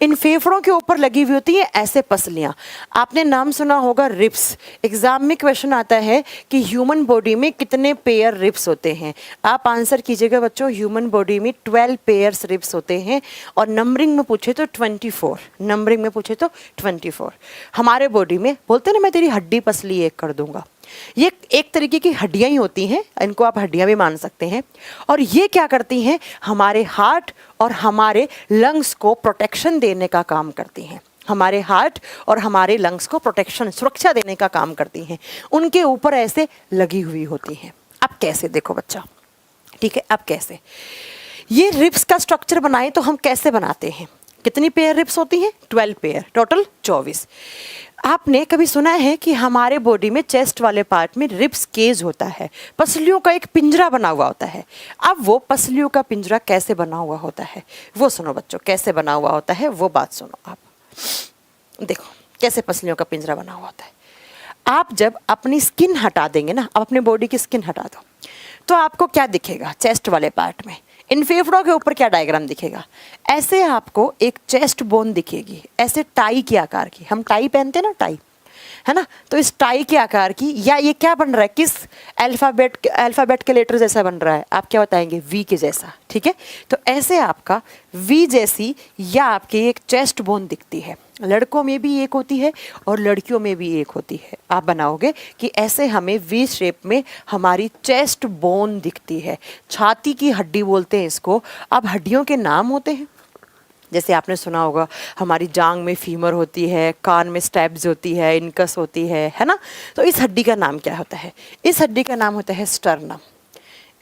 इन फेफड़ों के ऊपर लगी हुई होती है ऐसे पसलियां। आपने नाम सुना होगा रिप्स। एग्जाम में क्वेश्चन आता है कि ह्यूमन बॉडी में कितने पेयर रिप्स होते हैं। आप आंसर कीजिएगा बच्चों, ह्यूमन बॉडी में 12 पेयर्स रिप्स होते हैं। और नंबरिंग में पूछे तो 24, नंबरिंग में पूछे तो 24। हमारे बॉडी में बोलते ना मैं तेरी हड्डी पसली एक कर दूंगा, ये एक तरीके की हड्डियां ही होती हैं, इनको आप हड्डियां भी मान सकते हैं। और ये क्या करती हैं, हमारे हार्ट और हमारे लंग्स को प्रोटेक्शन देने का काम करती हैं। हमारे हार्ट और हमारे लंग्स को प्रोटेक्शन, सुरक्षा देने का काम करती हैं। उनके ऊपर ऐसे लगी हुई होती हैं। अब कैसे, देखो बच्चा, ठीक है। अब कैसे ये रिब्स का स्ट्रक्चर बनाए तो हम कैसे बनाते हैं, कितनी पेयर रिब्स होती हैं, 12 पेयर, टोटल 24। आपने कभी सुना है कि हमारे बॉडी में चेस्ट वाले पार्ट में रिब्स केज होता है, पसलियों का एक पिंजरा बना हुआ होता है। अब वो पसलियों का पिंजरा कैसे बना हुआ होता है वो सुनो बच्चों, कैसे बना हुआ होता है वो बात सुनो। आप देखो कैसे पसलियों का पिंजरा बना हुआ होता है। आप जब अपनी स्किन हटा देंगे ना, अब अपने बॉडी की स्किन हटा दो, तो आपको क्या दिखेगा चेस्ट वाले पार्ट में, इन फेफड़ों के ऊपर क्या डायग्राम दिखेगा, ऐसे आपको एक चेस्ट बोन दिखेगी, ऐसे टाई के आकार की। हम टाई पहनते हैं ना, टाई, है ना। तो इस टाई के आकार की, या ये क्या बन रहा है, किस अल्फ़ाबेट के लेटर जैसा बन रहा है, आप क्या बताएंगे, वी के जैसा, ठीक है। तो ऐसे आपका वी जैसी या आपकी एक चेस्ट बोन दिखती है। लड़कों में भी एक होती है और लड़कियों में भी एक होती है। आप बनाओगे कि ऐसे हमें वी शेप में हमारी चेस्ट बोन दिखती है। छाती की हड्डी बोलते हैं इसको। अब हड्डियों के नाम होते हैं, जैसे आपने सुना होगा हमारी जांग में फीमर होती है, कान में स्टैब्स होती है, इनकस होती है ना। तो इस हड्डी का नाम क्या होता है, इस हड्डी का नाम होता है स्टर्नम।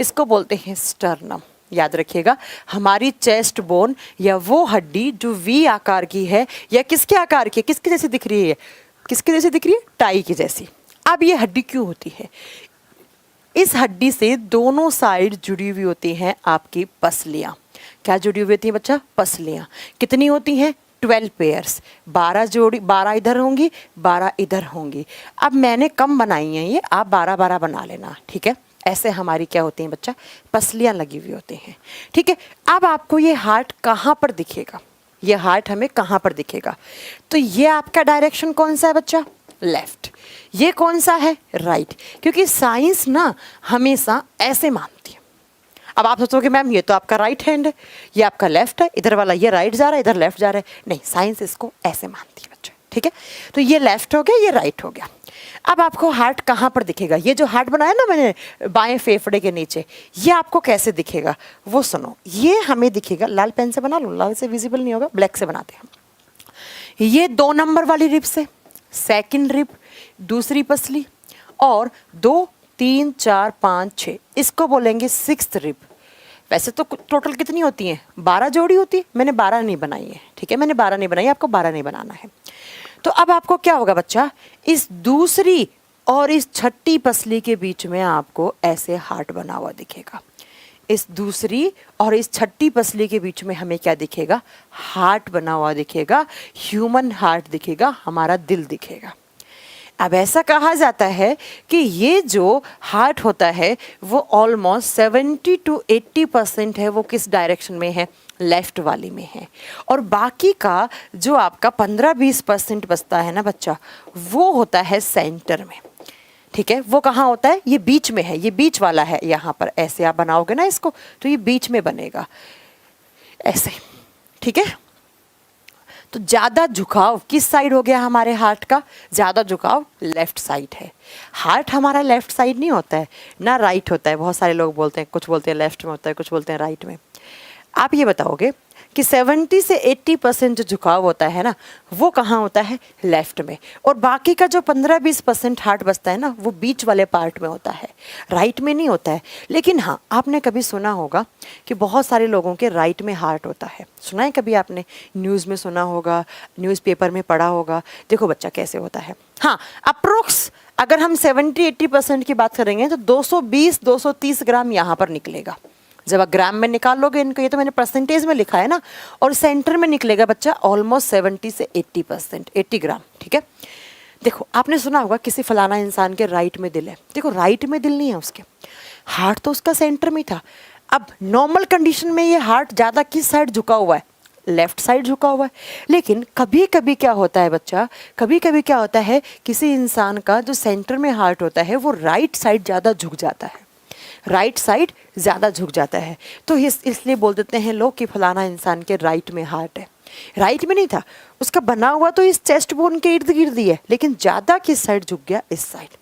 इसको बोलते हैं स्टर्नम। याद रखिएगा, हमारी चेस्ट बोन या वो हड्डी जो वी आकार की है या किसके आकार की, किसके जैसी दिख रही है, किसके जैसी दिख रही है, टाई की जैसी। अब ये हड्डी क्यों होती है, इस हड्डी से दोनों साइड जुड़ी हुई होती हैं आपकी पसलियां। क्या जुड़ी हुई होती है बच्चा, पसलियां। कितनी होती हैं, 12 पेयर्स। 12 जोड़ी, 12 इधर होंगी, 12 इधर होंगी। अब मैंने कम बनाई हैं ये, आप 12-12 बना लेना, ठीक है। ऐसे हमारी क्या होती हैं बच्चा, पसलियां लगी हुई होती हैं, ठीक है। अब आपको ये हार्ट कहाँ पर दिखेगा, ये हार्ट हमें कहाँ पर दिखेगा? तो ये आपका डायरेक्शन कौन सा है बच्चा? लेफ्ट। ये कौन सा है? राइट। क्योंकि साइंस ना हमेशा ऐसे मानती है। अब आप सोचोगे मैम ये तो आपका राइट हैंड है, ये आपका लेफ्ट है, इधर वाला ये राइट जा रहा है, इधर लेफ्ट जा रहा है। नहीं, साइंस इसको ऐसे मानती है बच्चे, ठीक है? तो ये लेफ्ट हो गया, ये राइट हो गया। अब आपको हार्ट कहाँ पर दिखेगा? ये जो हार्ट बनाया ना मैंने बाएं फेफड़े के नीचे, ये आपको कैसे दिखेगा वो सुनो। ये हमें दिखेगा, लाल पेन से बना लूँ, लाल से विजिबल नहीं होगा, ब्लैक से बनाते हैं। ये 2 नंबर वाली रिब से, सेकंड रिब, दूसरी पसली, और 2, 3, 4, 5, 6, इसको बोलेंगे 6th रिब। वैसे तो टोटल कितनी होती हैं? 12 जोड़ी होती है। मैंने 12 नहीं बनाई है, ठीक है? मैंने 12 नहीं बनाई, आपको 12 नहीं बनाना है। तो अब आपको क्या होगा बच्चा? इस दूसरी और इस छठी पसली के बीच में आपको ऐसे हार्ट बना हुआ दिखेगा। इस दूसरी और इस छठी पसली के बीच में हमें क्या दिखेगा? हार्ट बना हुआ दिखेगा, ह्यूमन हार्ट दिखेगा, हमारा दिल दिखेगा। अब ऐसा कहा जाता है कि ये जो हार्ट होता है वो ऑलमोस्ट 70 to 80% है, वो किस डायरेक्शन में है? लेफ्ट वाली में है। और बाकी का जो आपका 15-20% बचता है ना बच्चा, वो होता है सेंटर में, ठीक है? वो कहाँ होता है? ये बीच में है, ये बीच वाला है। यहाँ पर ऐसे आप बनाओगे ना इसको, तो ये बीच में बनेगा ऐसे, ठीक है? तो ज़्यादा झुकाव किस साइड हो गया हमारे हार्ट का? ज़्यादा झुकाव लेफ्ट साइड है। हार्ट हमारा लेफ्ट साइड नहीं होता है ना, राइट होता है। बहुत सारे लोग बोलते हैं, कुछ बोलते हैं लेफ्ट में होता है, कुछ बोलते हैं राइट में। आप ये बताओगे कि 70 से 80% जो झुकाव होता है ना, वो कहाँ होता है? लेफ्ट में। और बाकी का जो 15-20% हार्ट बचता है ना, वो बीच वाले पार्ट में होता है, राइट में नहीं होता है। लेकिन हाँ, आपने कभी सुना होगा कि बहुत सारे लोगों के राइट में हार्ट होता है। सुना है कभी आपने? न्यूज़ में सुना होगा, न्यूज़पेपर में पढ़ा होगा। देखो बच्चा कैसे होता है। हाँ, अप्रोक्स अगर हम 70-80% की बात करेंगे तो 220-230 ग्राम यहाँ पर निकलेगा। जब आप ग्राम में निकाल लोगे इनको, ये तो मैंने परसेंटेज में लिखा है ना, और सेंटर में निकलेगा बच्चा ऑलमोस्ट 70 से 80%, 80 ग्राम, ठीक है? देखो आपने सुना होगा किसी फलाना इंसान के राइट में दिल है। देखो राइट में दिल नहीं है उसके, हार्ट तो उसका सेंटर में था। अब नॉर्मल कंडीशन में ये हार्ट ज़्यादा किस साइड झुका हुआ है? लेफ्ट साइड झुका हुआ है। लेकिन कभी कभी क्या होता है बच्चा, कभी कभी क्या होता है, किसी इंसान का जो सेंटर में हार्ट होता है वो राइट साइड ज़्यादा झुक जाता है, राइट साइड ज़्यादा झुक जाता है। तो इसलिए बोल देते हैं लोग कि फलाना इंसान के राइट में हार्ट है। राइट में नहीं था, उसका बना हुआ तो इस चेस्ट बोन के इर्द गिर्द ही है, लेकिन ज़्यादा किस साइड झुक गया? इस साइड।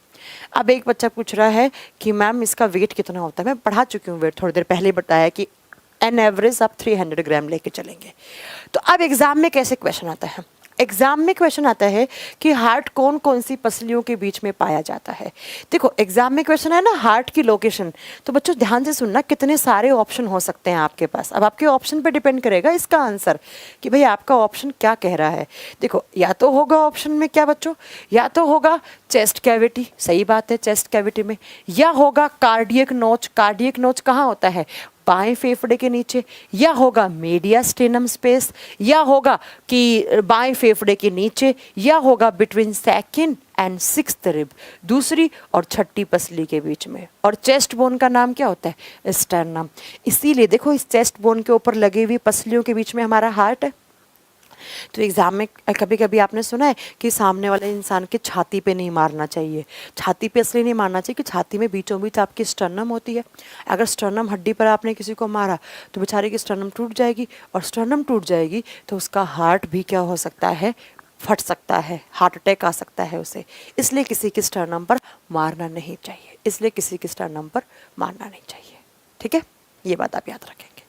अब एक बच्चा पूछ रहा है कि मैम इसका वेट कितना होता है? मैं पढ़ा चुकी हूँ वेट, थोड़ी देर पहले बताया कि एन एवरेज आप 300 ग्राम लेके चलेंगे। तो अब एग्जाम में कैसे क्वेश्चन आता है? एग्जाम में क्वेश्चन आता है कि हार्ट कौन कौन सी पसलियों के बीच में पाया जाता है। देखो एग्जाम में क्वेश्चन है ना हार्ट की लोकेशन, तो बच्चों ध्यान से सुनना, कितने सारे ऑप्शन हो सकते हैं आपके पास। अब आपके ऑप्शन पे डिपेंड करेगा इसका आंसर कि भाई आपका ऑप्शन क्या कह रहा है। देखो या तो होगा ऑप्शन में क्या बच्चों, या तो होगा चेस्ट कैविटी, सही बात है चेस्ट कैविटी में, या होगा कार्डियक नोच। कार्डियक नोच कहाँ होता है? बाएं फेफड़े के नीचे। या होगा मीडियास्टेनम स्पेस, या होगा कि बाएं फेफड़े के नीचे, या होगा between second and 6th rib, दूसरी और छठी पसली के बीच में। और चेस्ट बोन का नाम क्या होता है? स्टर्नम। इसीलिए देखो इस चेस्ट बोन के ऊपर लगी हुई पसलियों के बीच में हमारा हार्ट है। तो एग्जाम में कभी कभी आपने सुना है कि सामने वाले इंसान के छाती पे नहीं मारना चाहिए। छाती पे इसलिए नहीं मारना चाहिए कि छाती में बीचों बीच आपकी स्टर्नम होती है। अगर स्टर्नम हड्डी पर आपने किसी को मारा तो बेचारे की स्टर्नम टूट जाएगी, और स्टर्नम टूट जाएगी तो उसका हार्ट भी क्या हो सकता है? फट सकता है, हार्ट अटैक आ सकता है उसे। इसलिए किसी की स्टर्नम पर मारना नहीं चाहिए, इसलिए किसी की स्टर्नम पर मारना नहीं चाहिए, ठीक है? ये बात आप याद रखेंगे।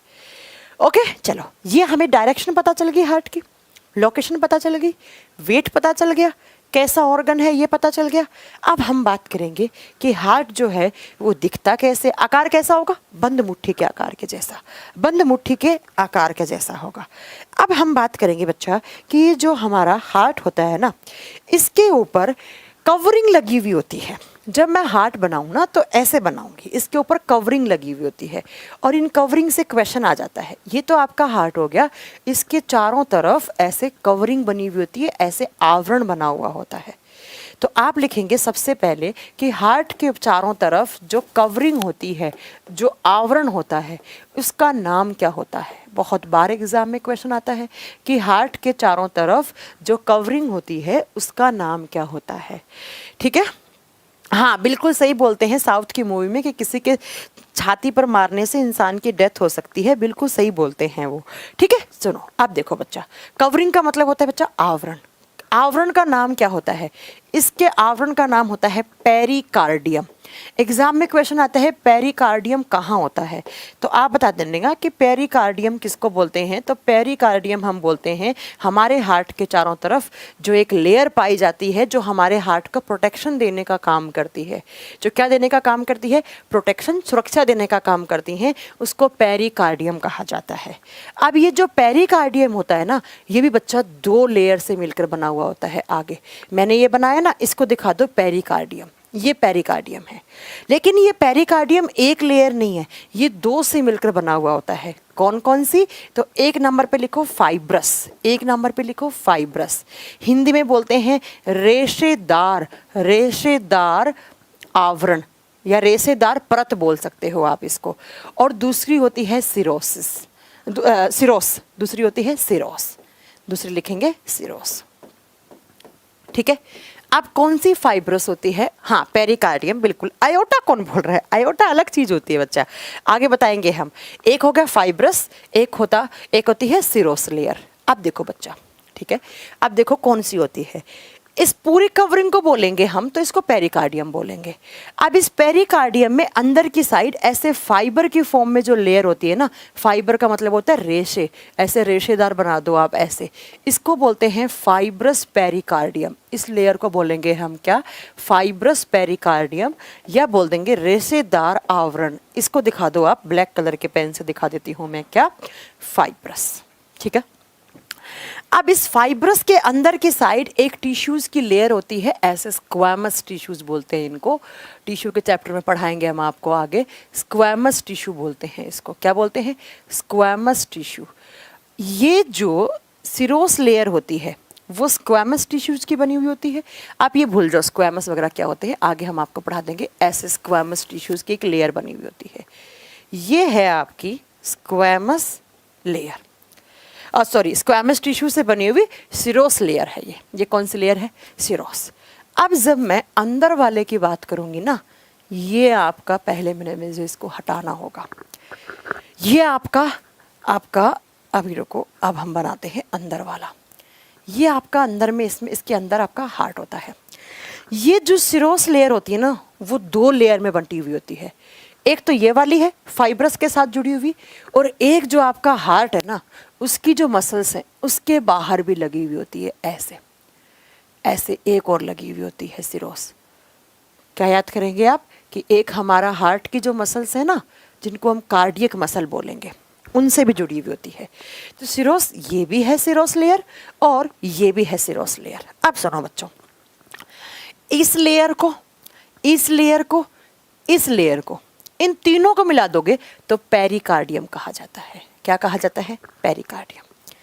ओके चलो, ये हमें डायरेक्शन पता चल गई, हार्ट की लोकेशन पता चल गई, वेट पता चल गया, कैसा ऑर्गन है ये पता चल गया। अब हम बात करेंगे कि हार्ट जो है वो दिखता कैसे, आकार कैसा होगा? बंद मुट्ठी के आकार के जैसा, बंद मुट्ठी के आकार के जैसा होगा। अब हम बात करेंगे बच्चा कि ये जो हमारा हार्ट होता है ना, इसके ऊपर कवरिंग लगी हुई होती है। जब मैं हार्ट बनाऊँ ना तो ऐसे बनाऊंगी, इसके ऊपर कवरिंग लगी हुई होती है, और इन कवरिंग से क्वेश्चन आ जाता है। ये तो आपका हार्ट हो गया, इसके चारों तरफ ऐसे कवरिंग बनी हुई होती है, ऐसे आवरण बना हुआ होता है। तो आप लिखेंगे सबसे पहले कि हार्ट के चारों तरफ जो कवरिंग होती है, जो आवरण होता है, उसका नाम क्या होता है। बहुत बार एग्जाम में क्वेश्चन आता है कि हार्ट के चारों तरफ जो कवरिंग होती है उसका नाम क्या होता है। ठीक है, हाँ बिल्कुल सही बोलते हैं साउथ की मूवी में कि किसी के छाती पर मारने से इंसान की डेथ हो सकती है, बिल्कुल सही बोलते हैं वो। ठीक है, सुनो अब देखो बच्चा, कवरिंग का मतलब होता है बच्चा आवरण। आवरण का नाम क्या होता है, इसके आवरण का नाम होता है पेरिकार्डियम। एग्जाम में क्वेश्चन आता है पेरिकार्डियम कहाँ होता है, तो आप बता देंगे कि पेरिकार्डियम किसको बोलते हैं। तो पेरिकार्डियम हम बोलते हैं हमारे हार्ट के चारों तरफ जो एक लेयर पाई जाती है जो हमारे हार्ट को प्रोटेक्शन देने का काम करती है। जो क्या देने का काम करती है, प्रोटेक्शन, सुरक्षा देने का काम करती है, उसको पेरिकार्डियम कहा जाता है। अब ये जो पेरिकार्डियम होता है ना, ये भी बच्चा 2 लेयर से मिलकर बना हुआ होता है। आगे मैंने ये बनाया ना, इसको दिखा दो पेरिकार्डियम, ये पेरिकार्डियम है। लेकिन ये पेरिकार्डियम एक लेयर नहीं है, ये 2 से मिलकर बना हुआ होता है। कौन कौन सी, तो 1 नंबर पे लिखो फाइब्रस, 1 नंबर पे लिखो फाइब्रस। हिंदी में बोलते हैं रेशेदार, रेशेदार आवरण या रेशेदार परत बोल सकते हो आप इसको। और दूसरी होती है सिरोसिस, सिरोस, दूसरी होती है सिरोस, दूसरी लिखेंगे सिरोस। ठीक है, अब कौन सी फाइब्रस होती है, हाँ पेरिकार्डियम, बिल्कुल। आयोटा कौन बोल रहा है, आयोटा अलग चीज होती है बच्चा, आगे बताएंगे हम। एक हो गया फाइब्रस, एक होती है सिरोस लेयर। अब देखो बच्चा, ठीक है, अब देखो कौन सी होती है, इस पूरी कवरिंग को बोलेंगे हम तो इसको पेरिकार्डियम बोलेंगे। अब इस पेरिकार्डियम में अंदर की साइड ऐसे फाइबर की फॉर्म में जो लेयर होती है ना, फाइबर का मतलब होता है रेशे, ऐसे रेशेदार बना दो आप ऐसे, इसको बोलते हैं फाइब्रस पेरिकार्डियम। इस लेयर को बोलेंगे हम क्या, फाइब्रस पेरिकार्डियम, या बोल देंगे रेशेदार आवरण। इसको दिखा दो आप, ब्लैक कलर के पेन से दिखा देती हूँ मैं, क्या, फाइब्रस। ठीक है, अब इस फाइब्रस के अंदर की साइड एक टिश्यूज की लेयर होती है, ऐसे स्क्वैमस टिश्यूज बोलते हैं इनको, टिश्यू के चैप्टर में पढ़ाएंगे हम आपको आगे। स्क्वैमस टिश्यू बोलते हैं इसको, क्या बोलते हैं, स्क्वैमस टिश्यू। ये जो सिरोस लेयर होती है वो स्क्वैमस टिश्यूज की बनी हुई होती है। आप ये भूल जाओ स्क्वैमस वगैरह क्या होते हैं, आगे हम आपको पढ़ा देंगे। ऐसे स्क्वैमस टिश्यूज की एक लेयर बनी हुई होती है, ये है आपकी squamous layer, sorry squamous tissue से बनी हुई सिरोस लेयर है ये कौन सी लेयर है, सिरोस। अब जब मैं अंदर वाले की बात करूंगी ना, ये आपका पहले में जो इसको हटाना होगा, ये आपका अभी रुको, अब हम बनाते हैं अंदर वाला। ये आपका अंदर में, इसके अंदर आपका हार्ट होता है। ये जो सिरोस लेयर होती है ना, वो 2 लेयर में बंटी हुई होती है। एक तो ये वाली है फाइब्रस के साथ जुड़ी हुई, और एक जो आपका हार्ट है ना, उसकी जो मसल्स हैं उसके बाहर भी लगी हुई होती है, ऐसे ऐसे एक और लगी हुई होती है सिरोस। क्या याद करेंगे आप कि एक हमारा हार्ट की जो मसल्स है ना, जिनको हम कार्डियक मसल बोलेंगे, उनसे भी जुड़ी हुई होती है। तो सिरोस, ये भी है सिरोस लेयर और ये भी है सिरोस लेयर। अब सुनो बच्चों, इस लेयर को, इस लेयर को, इस लेयर को, इन तीनों को मिला दोगे तो पेरिकार्डियम कहा जाता है। क्या कहा जाता है, पेरिकार्डियम।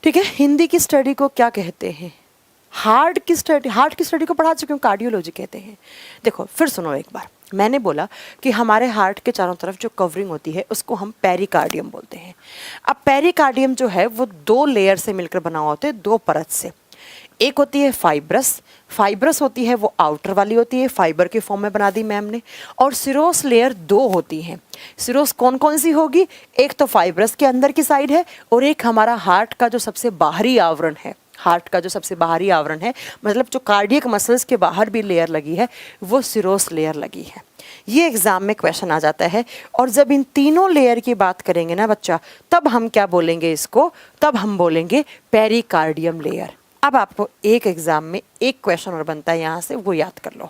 ठीक है, हिंदी की स्टडी को क्या कहते हैं, हार्ट की स्टडी को पढ़ा चुके हूँ, कार्डियोलॉजी कहते हैं। देखो फिर सुनो एक बार, मैंने बोला कि हमारे हार्ट के चारों तरफ जो कवरिंग होती है उसको हम पेरिकार्डियम बोलते हैं। अब पेरिकार्डियम जो है वो 2 लेयर से मिलकर बना हुआ होता है, 2 परत से। एक होती है फाइब्रस, फाइब्रस होती है वो आउटर वाली होती है, फाइबर के फॉर्म में बना दी मैम ने। और सिरोस लेयर 2 होती हैं। सिरोस कौन कौन सी होगी, एक तो फाइब्रस के अंदर की साइड है, और एक हमारा हार्ट का जो सबसे बाहरी आवरण है, हार्ट का जो सबसे बाहरी आवरण है, मतलब जो कार्डियक मसल्स के बाहर भी लेयर लगी है, वो सिरोस लेयर लगी है। ये एग्जाम में क्वेश्चन आ जाता है। और जब इन तीनों लेयर की बात करेंगे ना बच्चा, तब हम क्या बोलेंगे इसको, तब हम बोलेंगे पेरिकार्डियम लेयर। अब आपको एक एग्जाम में एक क्वेश्चन और बनता है यहाँ से, वो याद कर लो।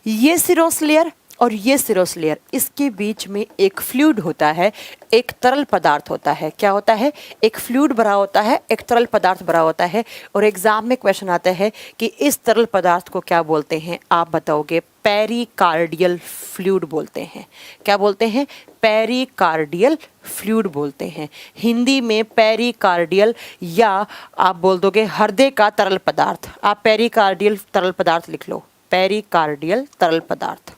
ये सिरोस लेयर और ये सिरोस लेयर, इसके बीच में एक फ्लूइड होता है, एक तरल पदार्थ होता है। क्या होता है? एक फ्लूइड भरा होता है, एक तरल पदार्थ भरा होता है। और एग्जाम में क्वेश्चन आता है कि इस तरल पदार्थ को क्या बोलते हैं? आप बताओगे पेरिकार्डियल फ्लूइड बोलते हैं। क्या बोलते हैं? पेरिकार्डियल फ्लूइड बोलते हैं। हिंदी में पेरिकार्डियल, या आप बोल दोगे हृदय का तरल पदार्थ। आप पेरिकार्डियल तरल पदार्थ लिख लो, पेरिकार्डियल तरल पदार्थ।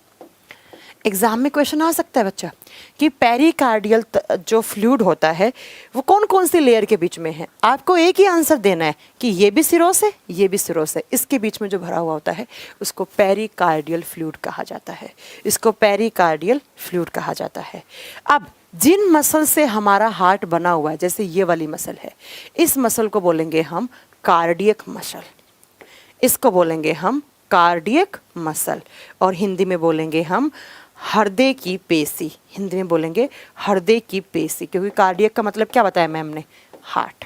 एग्जाम में क्वेश्चन आ सकता है बच्चा कि पेरिकार्डियल जो फ्लूइड होता है वो कौन कौन सी लेयर के बीच में है। आपको एक ही आंसर देना है कि ये भी सिरोस है, ये भी सिरोस है। इसके बीच में जो भरा हुआ होता है उसको पेरिकार्डियल फ्लूइड कहा जाता है। इसको पेरिकार्डियल फ्लूइड कहा जाता है। अब जिन मसल से हमारा हार्ट बना हुआ है, जैसे ये वाली मसल है, इस मसल को बोलेंगे हम कार्डियक मसल। इसको बोलेंगे हम कार्डियक मसल, और हिंदी में बोलेंगे हम हृदय की पेशी। हिंदी में बोलेंगे हृदय की पेशी, क्योंकि कार्डियक का मतलब क्या बताया मैम ने? हार्ट।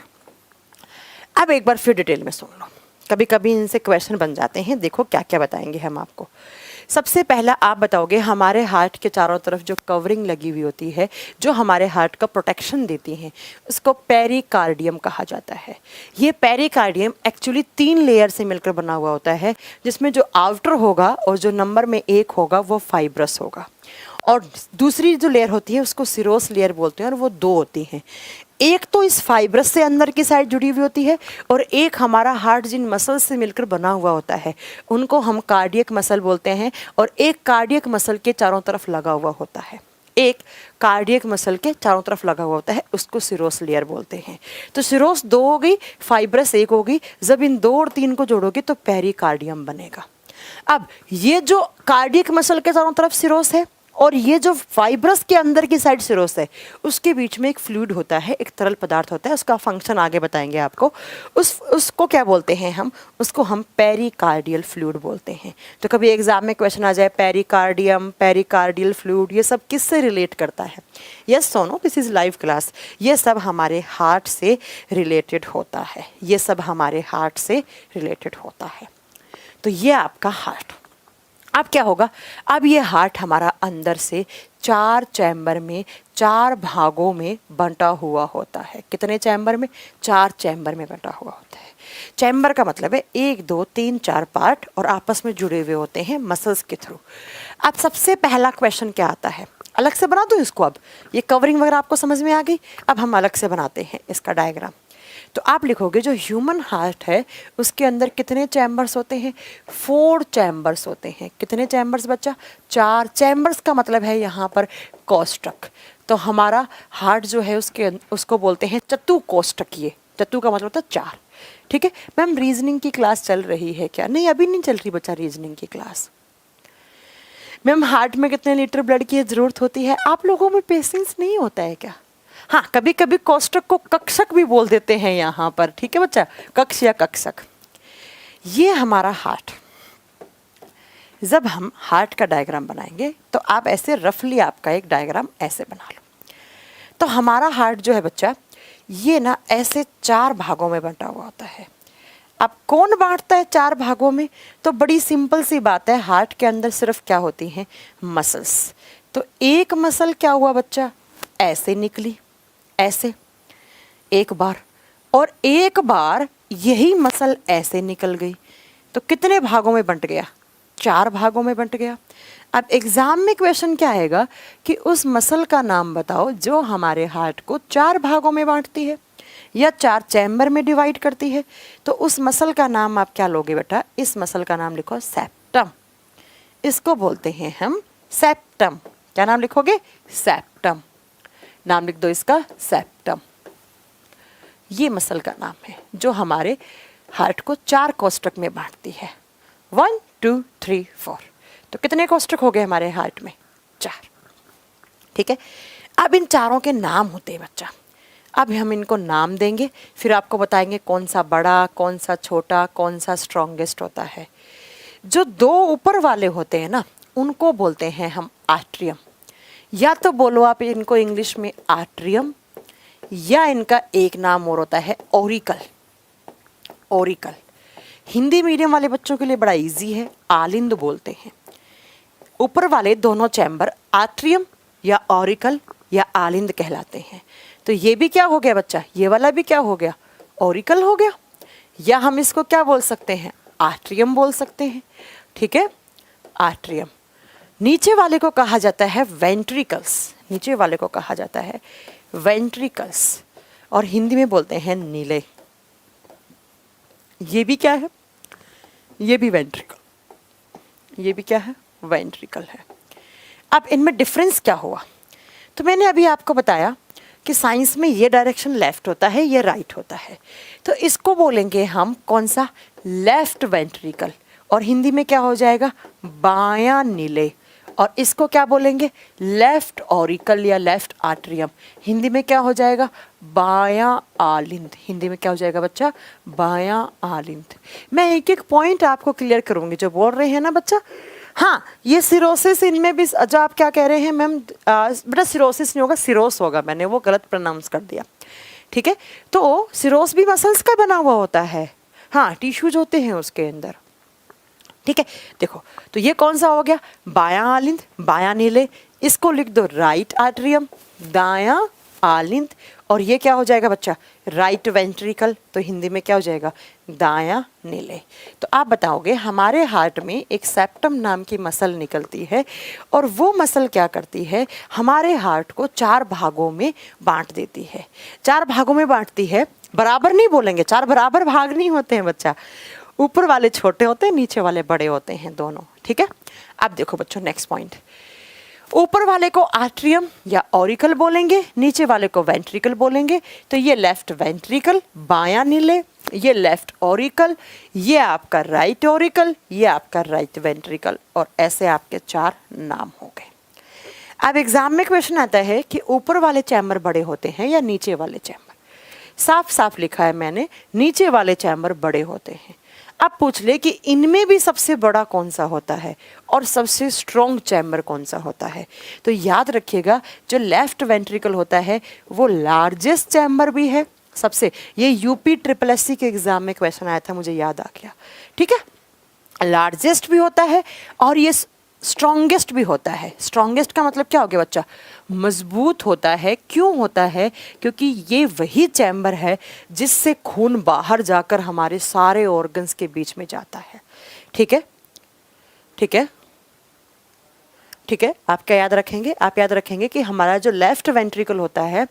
अब एक बार फिर डिटेल में सुन लो, कभी कभी इनसे क्वेश्चन बन जाते हैं। देखो क्या क्या बताएंगे हम आपको। सबसे पहला आप बताओगे हमारे हार्ट के चारों तरफ जो कवरिंग लगी हुई होती है, जो हमारे हार्ट का प्रोटेक्शन देती है, उसको पेरिकार्डियम कहा जाता है। ये पेरिकार्डियम एक्चुअली 3 लेयर से मिलकर बना हुआ होता है, जिसमें जो आउटर होगा और जो नंबर में 1 होगा वो फाइब्रस होगा, और दूसरी जो लेयर होती है उसको सिरोस लेयर बोलते हैं, और वो 2 होती हैं। एक तो इस फाइब्रस से अंदर की साइड जुड़ी हुई होती है, और एक हमारा हार्ट जिन मसल से मिलकर बना हुआ होता है उनको हम कार्डियक मसल बोलते हैं, और एक कार्डियक मसल के चारों तरफ लगा हुआ होता है। एक कार्डियक मसल के चारों तरफ लगा हुआ होता है, उसको सिरोस लेयर बोलते हैं। तो सिरोस 2 हो गई, फाइब्रस 1 होगी। जब इन 2 और 3 को जोड़ोगे तो पेरिकार्डियम बनेगा। अब ये जो कार्डियक मसल के चारों तरफ सिरोस है, और ये जो फाइब्रस के अंदर की साइड सिरोस है, उसके बीच में एक फ्लूइड होता है, एक तरल पदार्थ होता है। उसका फंक्शन आगे बताएंगे आपको। उसको क्या बोलते हैं हम? उसको हम पेरिकार्डियल फ्लूइड बोलते हैं। तो कभी एग्जाम में क्वेश्चन आ जाए पेरिकार्डियम, पेरिकार्डियल फ्लूइड, ये सब किससे रिलेट करता है? यस सोनो, दिस इज लाइव क्लास। ये सब हमारे हार्ट से रिलेटेड होता है। ये सब हमारे हार्ट से रिलेटेड होता है। तो ये आपका हार्ट। अब क्या होगा? अब ये हार्ट हमारा अंदर से 4 चैम्बर में, 4 भागों में बंटा हुआ होता है। कितने चैम्बर में? 4 चैम्बर में बंटा हुआ होता है। चैम्बर का मतलब है 1 2 3 4 पार्ट, और आपस में जुड़े हुए होते हैं मसल्स के थ्रू। अब सबसे पहला क्वेश्चन क्या आता है? अलग से बना दूं इसको। अब ये कवरिंग वगैरह आपको समझ में आ गई। अब हम अलग से बनाते हैं इसका डायग्राम। तो आप लिखोगे जो ह्यूमन हार्ट है उसके अंदर कितने चैम्बर्स होते हैं? 4 चैम्बर्स होते हैं। कितने चैम्बर्स बच्चा? 4 चैम्बर्स का मतलब है यहाँ पर कोष्ठक। तो हमारा हार्ट जो है उसको बोलते हैं चतुकोष्ठकीय। चतु का मतलब होता है 4। ठीक है मैम, रीजनिंग की क्लास चल रही है क्या? नहीं, अभी नहीं चल रही बच्चा रीजनिंग की क्लास। मैम हार्ट में कितने लीटर ब्लड की जरूरत होती है? आप लोगों में पेशेंस नहीं होता है क्या? हाँ, कभी कभी कोष्ठक को कक्षक भी बोल देते हैं यहाँ पर। ठीक है बच्चा, कक्ष या कक्षक। ये हमारा हार्ट। जब हम हार्ट का डायग्राम बनाएंगे तो आप ऐसे रफली आपका एक डायग्राम ऐसे बना लो। तो हमारा हार्ट जो है बच्चा, ये ना ऐसे 4 भागों में बंटा हुआ होता है। अब कौन बांटता है 4 भागों में? तो बड़ी सिंपल सी बात है, हार्ट के अंदर सिर्फ क्या होती हैं? मसल्स। तो एक मसल क्या हुआ बच्चा? ऐसे निकली, ऐसे एक बार, और एक बार यही मसल ऐसे निकल गई। तो कितने भागों में बंट गया? 4 भागों में बंट गया। अब एग्जाम में क्वेश्चन क्या आएगा कि उस मसल का नाम बताओ जो हमारे हार्ट को 4 भागों में बांटती है या 4 चैम्बर में डिवाइड करती है। तो उस मसल का नाम आप क्या लोगे बेटा? इस मसल का नाम लिखो सेप्टम। इसको बोलते हैं हम सेप्टम। क्या नाम लिखोगे? सेप्टम। नाम लिख दो इसका, सेप्टम। ये मसल का नाम है जो हमारे हार्ट को 4 कोष्ठक में बांटती है। 1 2 3 4। तो कितने कोष्ठक हो गए हमारे हार्ट में? 4। ठीक है, अब इन चारों के नाम होते हैं बच्चा। अब हम इनको नाम देंगे, फिर आपको बताएंगे कौन सा बड़ा, कौन सा छोटा, कौन सा स्ट्रॉन्गेस्ट होता है। जो 2 ऊपर वाले होते हैं ना, उनको बोलते हैं हम आर्ट्रियम। या तो बोलो आप इनको इंग्लिश में आर्ट्रियम, या इनका एक नाम और होता है ऑरिकल। ऑरिकल हिंदी मीडियम वाले बच्चों के लिए बड़ा इजी है, आलिंद बोलते हैं। ऊपर वाले दोनों चैम्बर आर्ट्रियम या ऑरिकल या आलिंद कहलाते हैं। तो ये भी क्या हो गया बच्चा, ये वाला भी क्या हो गया, ऑरिकल हो गया, या हम इसको क्या बोल सकते हैं, आर्ट्रियम बोल सकते हैं। ठीक है, आर्ट्रियम। नीचे वाले को कहा जाता है वेंट्रिकल्स, नीचे वाले को कहा जाता है वेंट्रिकल्स, और हिंदी में बोलते हैं नीले। ये भी क्या है, ये भी वेंट्रिकल, ये भी क्या है, वेंट्रिकल है। अब इनमें डिफरेंस क्या हुआ, तो मैंने अभी आपको बताया कि साइंस में ये डायरेक्शन लेफ्ट होता है, ये राइट होता है, तो इसको बोलेंगे हम कौन सा, लेफ्ट वेंट्रिकल, और हिंदी में क्या हो जाएगा, बायां नीले। और इसको क्या बोलेंगे, लेफ्ट ऑरिकल या लेफ्ट आर्ट्रियम, हिंदी में क्या हो जाएगा, बायां आलिंद। हिंदी में क्या हो जाएगा बच्चा, बायां आलिंद। मैं एक एक पॉइंट आपको क्लियर करूंगी जो बोल रहे हैं ना बच्चा। हाँ, ये सिरोसिस, इनमें भी जो आप क्या कह रहे हैं मैम, बेटा सिरोसिस नहीं होगा, सिरोस होगा, मैंने वो गलत प्रोनाउंस कर दिया। ठीक है, तो सिरोस भी मसल्स का बना हुआ होता है, हाँ, टिश्यूज होते हैं उसके अंदर। ठीक है, देखो तो ये कौन सा हो गया, बायां आलिंद, बायां नीले। इसको लिख दो राइट आर्ट्रियम, दायां आलिंद, और ये क्या हो जाएगा बच्चा, राइट वेंट्रिकल, तो हिंदी में क्या हो जाएगा, दायां नीले। तो आप बताओगे हमारे हार्ट में एक सेप्टम नाम की मसल निकलती है, और वो मसल क्या करती है, हमारे हार्ट को 4 भागों में बांट देती है। 4 भागों में बांटती है, बराबर नहीं बोलेंगे, 4 बराबर भाग नहीं होते हैं बच्चा, ऊपर वाले छोटे होते हैं, नीचे वाले बड़े होते हैं दोनों। ठीक है, अब देखो बच्चों नेक्स्ट पॉइंट, ऊपर वाले को आर्ट्रियम या ऑरिकल बोलेंगे, नीचे वाले को वेंट्रिकल बोलेंगे। तो ये लेफ्ट वेंट्रिकल बायां नीले, ये लेफ्ट ऑरिकल, ये आपका राइट ऑरिकल, ये आपका राइट वेंट्रिकल, और ऐसे आपके 4 नाम हो गए। अब एग्जाम में क्वेश्चन आता है कि ऊपर वाले चैम्बर बड़े होते हैं या नीचे वाले चैम्बर, साफ साफ लिखा है मैंने, नीचे वाले चैम्बर बड़े होते हैं। अब पूछ ले कि इनमें भी सबसे बड़ा कौन सा होता है और सबसे स्ट्रॉन्ग चैम्बर कौन सा होता है, तो याद रखिएगा जो लेफ्ट वेंट्रिकल होता है वो लार्जेस्ट चैम्बर भी है सबसे। ये यूपी SSC के एग्जाम में क्वेश्चन आया था, मुझे याद आ गया। ठीक है, लार्जेस्ट भी होता है और ये स्ट्रॉन्गेस्ट भी होता है। स्ट्रॉन्गेस्ट का मतलब क्या हो गया बच्चा, मजबूत होता है। क्यों होता है, क्योंकि ये वही चैम्बर है जिससे खून बाहर जाकर हमारे सारे ऑर्गन्स के बीच में जाता है। ठीक है, ठीक है, ठीक है, आप क्या याद रखेंगे, आप याद रखेंगे कि हमारा जो लेफ्ट वेंट्रिकल होता है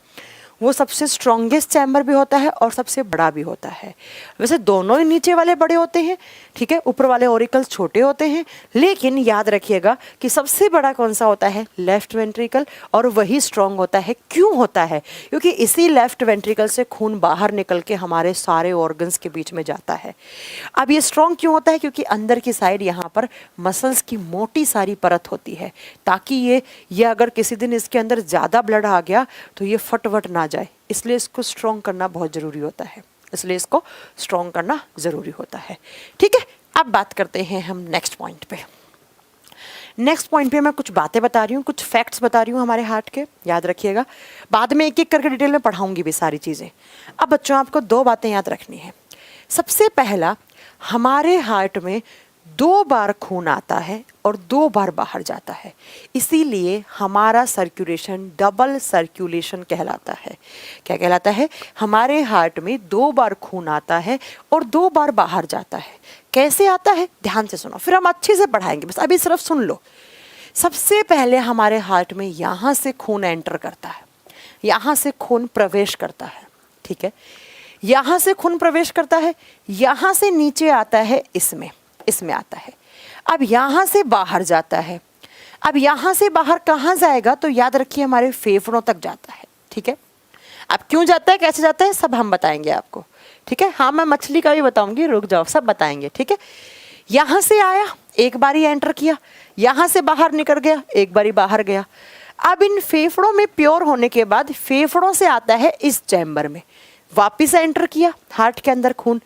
वो सबसे स्ट्रॉन्गेस्ट चैम्बर भी होता है और सबसे बड़ा भी होता है। वैसे दोनों ही नीचे वाले बड़े होते हैं, ठीक है, ऊपर वाले ऑरिकल्स छोटे होते हैं, लेकिन याद रखिएगा कि सबसे बड़ा कौन सा होता है, लेफ्ट वेंट्रिकल, और वही स्ट्रॉन्ग होता है। क्यों होता है, क्योंकि इसी लेफ्ट वेंट्रिकल से खून बाहर निकल के हमारे सारे ऑर्गन्स के बीच में जाता है। अब ये स्ट्रॉन्ग क्यों होता है, क्योंकि अंदर की साइड यहाँ पर मसल्स की मोटी सारी परत होती है, ताकि ये अगर किसी दिन इसके अंदर ज़्यादा ब्लड आ गया तो ये फटवट ना जाए, इसलिए इसको स्ट्रॉन्ग करना बहुत ज़रूरी होता है, इसलिए इसको स्ट्रॉन्ग करना ज़रूरी होता है। ठीक है, अब बात करते हैं हम नेक्स्ट पॉइंट पे। नेक्स्ट पॉइंट पे मैं कुछ बातें बता रही हूँ, कुछ फैक्ट्स बता रही हूँ हमारे हार्ट के, याद रखिएगा। बाद में एक एक करके डिटेल में पढ़ाऊंगी भी सारी चीज़ें। अब बच्चों आपको 2 बातें याद रखनी है। सबसे पहला, हमारे हार्ट में 2 बार खून आता है और 2 बार बाहर जाता है, इसीलिए हमारा सर्कुलेशन डबल सर्कुलेशन कहलाता है। क्या कहलाता है, हमारे हार्ट में 2 बार खून आता है और 2 बार बाहर जाता है। कैसे आता है, ध्यान से सुनो, फिर हम अच्छे से पढ़ाएंगे, बस अभी सिर्फ सुन लो। सबसे पहले हमारे हार्ट में यहाँ से खून एंटर करता है, यहाँ से खून प्रवेश करता है। ठीक है, यहाँ से खून प्रवेश करता है, यहाँ से नीचे आता है, इसमें आता है। अब यहाँ से बाहर जाता है। अब यहाँ से बाहर कहाँ जाएगा, तो याद रखिए हमारे फेफड़ों तक जाता है। ठीक है, अब क्यों जाता है, कैसे जाता है, सब हम बताएंगे आपको। ठीक है, हाँ, मैं मछली का भी बताऊंगी, रुक जाओ, सब बताएंगे। ठीक है, यहाँ से आया, एक बारी एंटर किया, यहाँ से बाहर निकल गया, एक बारी बाहर गया। अब इन फेफड़ों में प्योर होने के बाद फेफड़ों से आता है इस चैम्बर में, वापिस एंटर किया हार्ट के अंदर खून,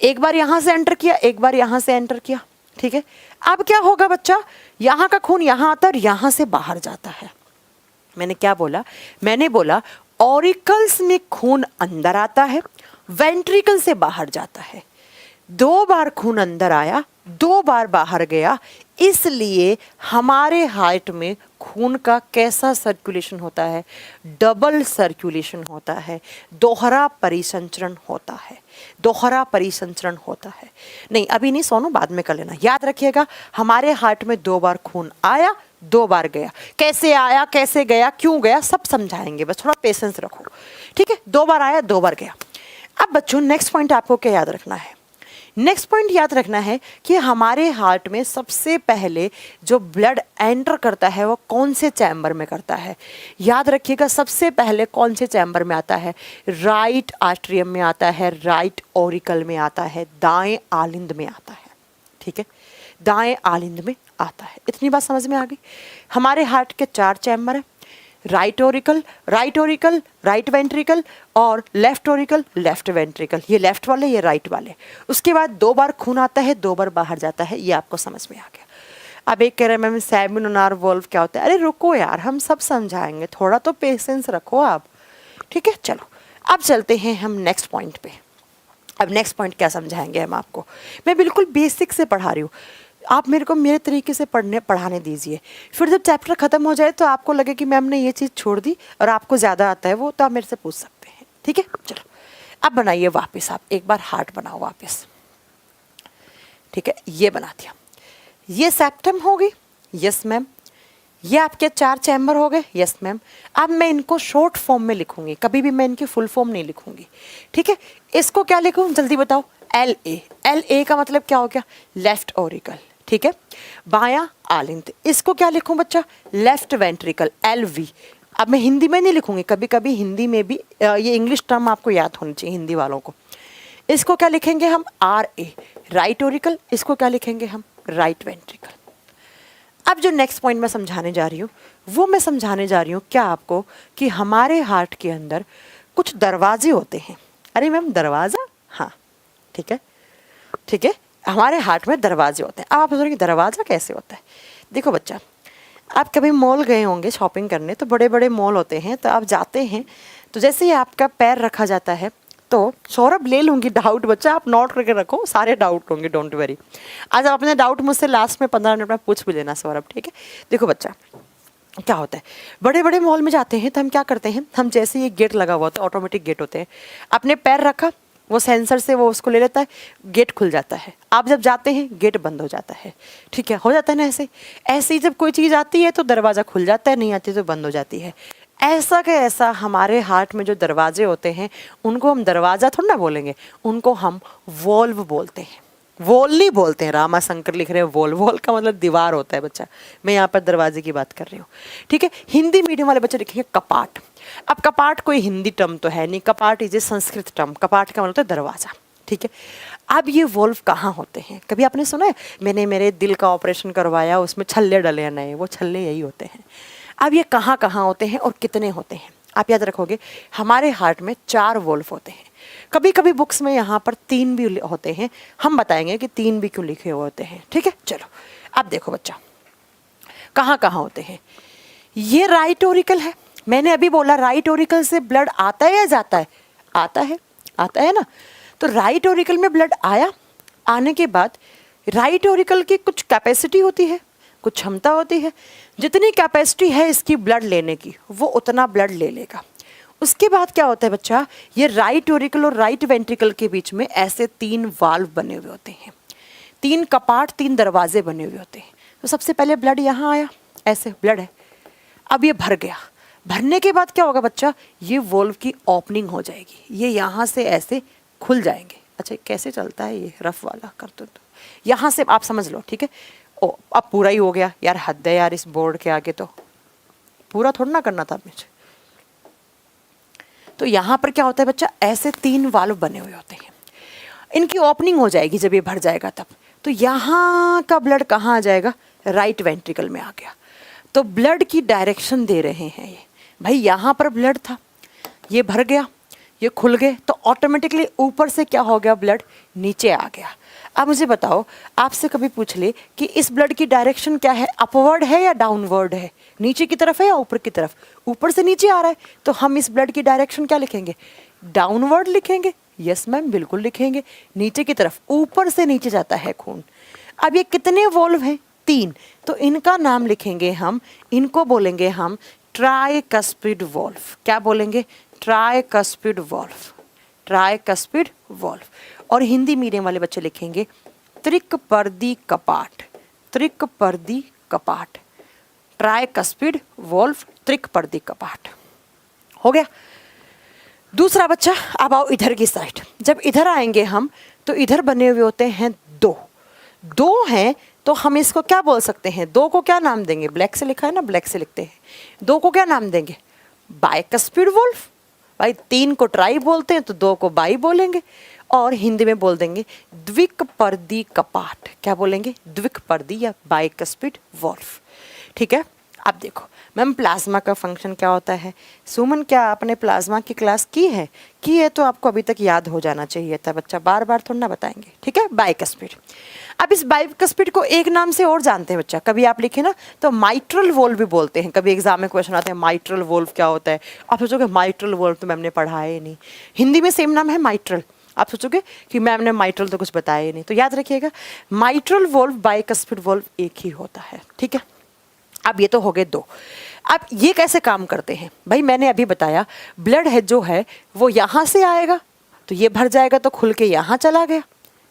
एक बार यहाँ से एंटर किया, एक बार यहाँ से एंटर किया। ठीक है, अब क्या होगा बच्चा, यहाँ का खून यहाँ आता है और यहाँ से बाहर जाता है। मैंने क्या बोला, मैंने बोला ऑरिकल्स में खून अंदर आता है, वेंट्रिकल से बाहर जाता है। 2 बार खून अंदर आया, 2 बार बाहर गया, इसलिए हमारे हार्ट में खून का कैसा सर्कुलेशन होता है, डबल सर्कुलेशन होता है, दोहरा परिसंचरण होता है, दोहरा परिसंचरण होता है। नहीं अभी नहीं सोनू, बाद में कर लेना। याद रखिएगा हमारे हार्ट में 2 बार खून आया, 2 बार गया। कैसे आया, कैसे गया, क्यों गया, सब समझाएंगे, बस थोड़ा पेशेंस रखो, ठीक है। 2 बार आया, 2 बार गया। अब बच्चों नेक्स्ट पॉइंट आपको क्या याद रखना है, नेक्स्ट पॉइंट याद रखना है कि हमारे हार्ट में सबसे पहले जो ब्लड एंटर करता है वो कौन से चैम्बर में करता है। याद रखिएगा सबसे पहले कौन से चैम्बर में आता है, राइट आर्टरियम में आता है, राइट ऑरिकल में आता है, दाएं आलिंद में आता है, ठीक है, दाएं आलिंद में आता है। इतनी बात समझ में आ गई। हमारे हार्ट के 4 चैम्बर हैं, राइट ऑरिकल, राइट वेंट्रिकल और लेफ्ट ऑरिकल, लेफ्ट वेंट्रिकल। ये लेफ्ट वाले, ये राइट वाले। उसके बाद 2 बार खून आता है, 2 बार बाहर जाता है, ये आपको समझ में आ गया। अब एक कह रहे हैं मैम सेमिनोनार वॉल्व क्या होता है। अरे रुको यार, हम सब समझाएंगे, थोड़ा तो पेशेंस रखो आप, ठीक है। चलो अब चलते हैं हम नेक्स्ट पॉइंट पे। अब नेक्स्ट पॉइंट क्या समझाएंगे हम आपको, मैं बिल्कुल बेसिक से पढ़ा रही हूँ, आप मेरे को मेरे तरीके से पढ़ाने दीजिए। फिर जब चैप्टर ख़त्म हो जाए तो आपको लगे कि मैम ने ये चीज़ छोड़ दी और आपको ज़्यादा आता है वो, तो आप मेरे से पूछ सकते हैं, ठीक है। चलो अब बनाइए वापस, आप एक बार हार्ट बनाओ वापस, ठीक है। ये बना दिया, ये सेप्टम हो गई, यस मैम। ये आपके 4 चैम्बर हो गए, यस मैम। अब मैं इनको शॉर्ट फॉर्म में लिखूंगी, कभी भी मैं इनकी फुल फॉर्म नहीं लिखूंगी, ठीक है। इसको क्या लिखूं जल्दी बताओ, LA का मतलब क्या हो गया, लेफ्ट ऑरिकल, ठीक है। बायां आलिंद, इसको क्या लिखूं बच्चा, लेफ्ट वेंट्रिकल, LV। अब मैं हिंदी में नहीं लिखूंगी, कभी कभी हिंदी में भी ये इंग्लिश टर्म आपको याद होनी चाहिए हिंदी वालों को। इसको क्या लिखेंगे हम, RA, राइट ऑरिकल। इसको क्या लिखेंगे हम, राइट वेंट्रिकल। अब जो नेक्स्ट पॉइंट मैं समझाने जा रही हूँ वो मैं समझाने जा रही हूँ क्या आपको, कि हमारे हार्ट के अंदर कुछ दरवाजे होते हैं। अरे मैम दरवाज़ा, हाँ ठीक है, ठीक है, हमारे हार्ट में दरवाजे होते हैं। अब आप सोचेंगे दरवाज़ा कैसे होता है। देखो बच्चा, आप कभी मॉल गए होंगे शॉपिंग करने, तो बड़े बड़े मॉल होते हैं, तो आप जाते हैं तो जैसे ही आपका पैर रखा जाता है, तो सौरभ ले लूँगी डाउट बच्चा, आप नोट करके रखो, सारे डाउट होंगे, डोंट वरी। आज आप अपने डाउट मुझसे लास्ट में 15 मिनट में पूछ भी लेना सौरभ, ठीक है। देखो बच्चा क्या होता है, बड़े बड़े मॉल में जाते हैं तो हम क्या करते हैं, हम जैसे ये गेट लगा हुआ होता है, ऑटोमेटिक गेट होते हैं, अपने पैर रखा, वो सेंसर से वो उसको ले लेता है, गेट खुल जाता है। आप जब जाते हैं गेट बंद हो जाता है, ठीक है, हो जाता है ना ऐसे। ऐसे ही जब कोई चीज़ आती है तो दरवाज़ा खुल जाता है, नहीं आती तो बंद हो जाती है। ऐसा का ऐसा हमारे हार्ट में जो दरवाजे होते हैं उनको हम दरवाज़ा थोड़ा ना बोलेंगे, उनको हम वॉल्व बोलते हैं। वॉल नहीं बोलते हैं, रामा शंकर लिख रहे हैं वॉल, वॉल का मतलब दीवार होता है बच्चा, मैं यहाँ पर दरवाजे की बात कर रही हूँ, ठीक है। हिंदी मीडियम वाले बच्चे लिखेंगे कपाट। अब कपाट कोई हिंदी टर्म तो है नहीं, कपाट इज ए संस्कृत टर्म, कपाट का मतलब होता है दरवाज़ा, ठीक है। अब ये वॉल्व कहाँ होते हैं, कभी आपने सुना है, मैंने मेरे दिल का ऑपरेशन करवाया उसमें छल्ले डले हैं नए, वो छल्ले यही होते हैं। अब ये कहाँ कहाँ होते हैं और कितने होते हैं, आप याद रखोगे हमारे हार्ट में 4 वॉल्व होते हैं। कभी कभी बुक्स में यहाँ पर 3 भी होते हैं, हम बताएंगे कि 3 भी क्यों लिखे हुए होते हैं, ठीक है। चलो अब देखो बच्चा कहाँ कहाँ होते हैं। ये राइट ऑरिकल है, मैंने अभी बोला राइट ऑरिकल से ब्लड आता है या जाता है, आता है, आता है ना। तो राइट ऑरिकल में ब्लड आया, आने के बाद राइट ऑरिकल की कुछ कैपेसिटी होती है, कुछ क्षमता होती है, जितनी कैपेसिटी है इसकी ब्लड लेने की वो उतना ब्लड ले लेगा। उसके बाद क्या होता है बच्चा, ये राइट ऑरिकल और राइट वेंट्रिकल के बीच में ऐसे 3 वाल्व बने हुए होते हैं, 3 कपाट, 3 दरवाजे बने हुए होते हैं। तो सबसे पहले ब्लड यहाँ आया, ऐसे ब्लड है, अब ये भर गया, भरने के बाद क्या होगा बच्चा, ये वॉल्व की ओपनिंग हो जाएगी, ये यहाँ से ऐसे खुल जाएंगे। अच्छा कैसे चलता है ये रफ वाला कर दो, तो यहाँ से आप समझ लो, ठीक है। ओ अब पूरा ही हो गया यार, हद है यार इस बोर्ड के आगे, तो पूरा थोड़ा ना करना था मुझे। तो यहाँ पर क्या होता है बच्चा, ऐसे 3 वाल्व बने हुए होते हैं, इनकी ओपनिंग हो जाएगी जब ये भर जाएगा तब। तो यहाँ का ब्लड कहाँ आ जाएगा, राइट वेंट्रिकल में आ गया। तो ब्लड की डायरेक्शन दे रहे हैं ये, भाई यहाँ पर ब्लड था, ये भर गया, ये खुल गए, तो ऑटोमेटिकली ऊपर से क्या हो गया, ब्लड नीचे आ गया। अब मुझे बताओ, आपसे कभी पूछ ले कि इस ब्लड की डायरेक्शन क्या है, अपवर्ड है या डाउनवर्ड है, नीचे की तरफ है या ऊपर की तरफ, ऊपर से नीचे आ रहा है, तो हम इस ब्लड की डायरेक्शन क्या लिखेंगे, डाउनवर्ड लिखेंगे। यस मैम बिल्कुल लिखेंगे, नीचे की तरफ, ऊपर से नीचे जाता है खून। अब ये कितने वॉल्व हैं, 3, तो इनका नाम लिखेंगे हम, इनको बोलेंगे हम ट्राइकस्पिड वॉल्व। क्या बोलेंगे? Tricuspid valve, tricuspid valve. और हिंदी मीडियम वाले बच्चे लिखेंगे त्रिकपर्दी कपाट, त्रिकपर्दी कपाट, ट्राइकस्पिड वॉल्व, त्रिकपर्दी कपाट। हो गया। दूसरा बच्चा, अब आओ इधर की साइड। जब इधर आएंगे हम तो इधर बने हुए होते हैं 2, 2 हैं तो हम इसको क्या बोल सकते हैं? 2 को क्या नाम देंगे? ब्लैक से लिखा है ना, ब्लैक से लिखते हैं। 2 को क्या नाम देंगे? Bicuspid valve. भाई 3 को ट्राई बोलते हैं तो 2 को बाई बोलेंगे। और हिंदी में बोल देंगे द्विकपर्दी कपाट। क्या बोलेंगे? द्विकपर्दी या बाइकस्पिड वॉल्व। ठीक है। अब देखो मैम, प्लाज्मा का फंक्शन क्या होता है? सुमन, क्या आपने प्लाज्मा की क्लास की है? की है तो आपको अभी तक याद हो जाना चाहिए था बच्चा, बार बार थोड़ा ना बताएंगे। ठीक है, बाइकस्पिड। अब इस बाइकस्पिड को एक नाम से और जानते हैं बच्चा, कभी आप लिखे ना तो माइट्रल वोल्व भी बोलते हैं। कभी एग्जाम में क्वेश्चन आते हैं माइट्रल वोल्व क्या होता है, आप सोचोगे माइट्रल वोल्व तो मैम ने पढ़ाया ही नहीं। हिंदी में सेम नाम है माइट्रल, आप सोचोगे कि मैम ने माइट्रल तो कुछ बताया ही नहीं। तो याद रखिएगा, माइट्रल वोल्व बाइकस्पिड वोल्व एक ही होता है। ठीक है। अब ये तो हो गए 2। अब ये कैसे काम करते हैं? भाई मैंने अभी बताया, ब्लड है जो है वो यहाँ से आएगा तो ये भर जाएगा तो खुल के यहाँ चला गया।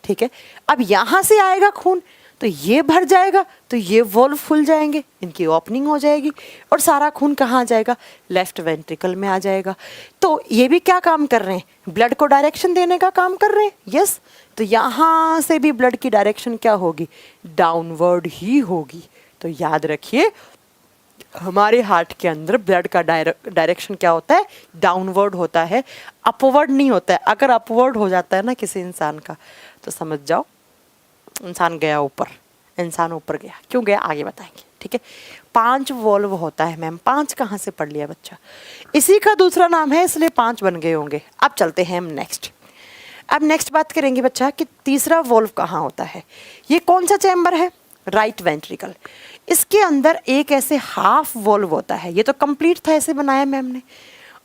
ठीक है। अब यहाँ से आएगा खून तो ये भर जाएगा तो ये वॉल्व खुल जाएंगे, इनकी ओपनिंग हो जाएगी और सारा खून कहाँ आ जाएगा? लेफ्ट वेंट्रिकल में आ जाएगा। तो ये भी क्या काम कर रहे हैं? ब्लड को डायरेक्शन देने का काम कर रहे हैं। यस। तो यहाँ से भी ब्लड की डायरेक्शन क्या होगी? डाउनवर्ड ही होगी। तो याद रखिए, हमारे हार्ट के अंदर ब्लड का डायरेक्शन क्या होता है? डाउनवर्ड होता है, अपवर्ड नहीं होता है। अगर अपवर्ड हो जाता है ना किसी इंसान का तो समझ जाओ इंसान गया ऊपर, इंसान ऊपर गया। क्यों गया आगे बताएंगे। ठीक है। 5 वॉल्व होता है मैम, 5 कहाँ से पढ़ लिया बच्चा? इसी का दूसरा नाम है इसलिए 5 बन गए होंगे। अब चलते हैं हम नेक्स्ट। अब नेक्स्ट बात करेंगे बच्चा कि तीसरा वॉल्व कहाँ होता है। ये कौन सा चैम्बर है? Right ventricle. इसके अंदर एक ऐसे हाफ वॉल्व होता है, ये तो कंप्लीट था, ऐसे बनाया मैम ने।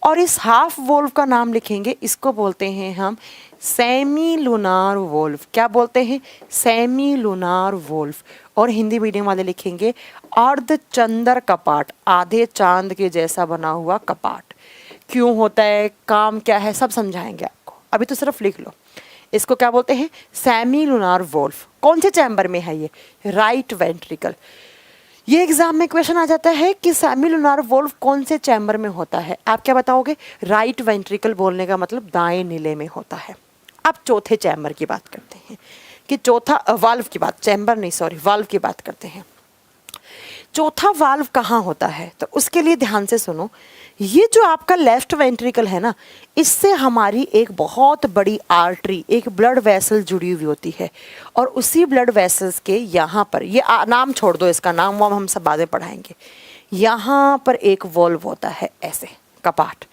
और इस हाफ वॉल्व का नाम लिखेंगे, इसको बोलते हैं हम सेमी लूनार वॉल्व। क्या बोलते हैं? Semi lunar valve. और हिंदी मीडियम वाले लिखेंगे अर्धचंद्र कपाट, आधे चांद के जैसा बना हुआ कपाट। क्यों होता है, काम क्या है, सब समझाएंगे आपको, अभी तो सिर्फ लिख लो। इसको क्या बोलते हैं? Semi lunar valve. कौन से चैम्बर में है ये? Right ventricle. ये एग्जाम में क्वेश्चन आ जाता है कि सेमी लूनार वॉल्व कौन से चैम्बर में होता है। आप क्या बताओगे? राइट वेंट्रिकल बोलने का मतलब दाएं नीले में होता है। अब चौथे चैम्बर की बात करते हैं कि चौथा वाल्व की बात, चैम्बर नहीं सॉरी, वाल्व की बात करते हैं। चौथा वाल्व कहाँ होता है? तो उसके लिए ध्यान से सुनो। ये जो आपका लेफ्ट वेंट्रिकल है ना, इससे हमारी एक बहुत बड़ी आर्टरी, एक ब्लड वेसल जुड़ी हुई होती है। और उसी ब्लड वेसल्स के यहाँ पर, ये नाम छोड़ दो, इसका नाम वाम हम सब बाद में पढ़ाएंगे। यहाँ पर एक वॉल्व होता है ऐसे, कपाट।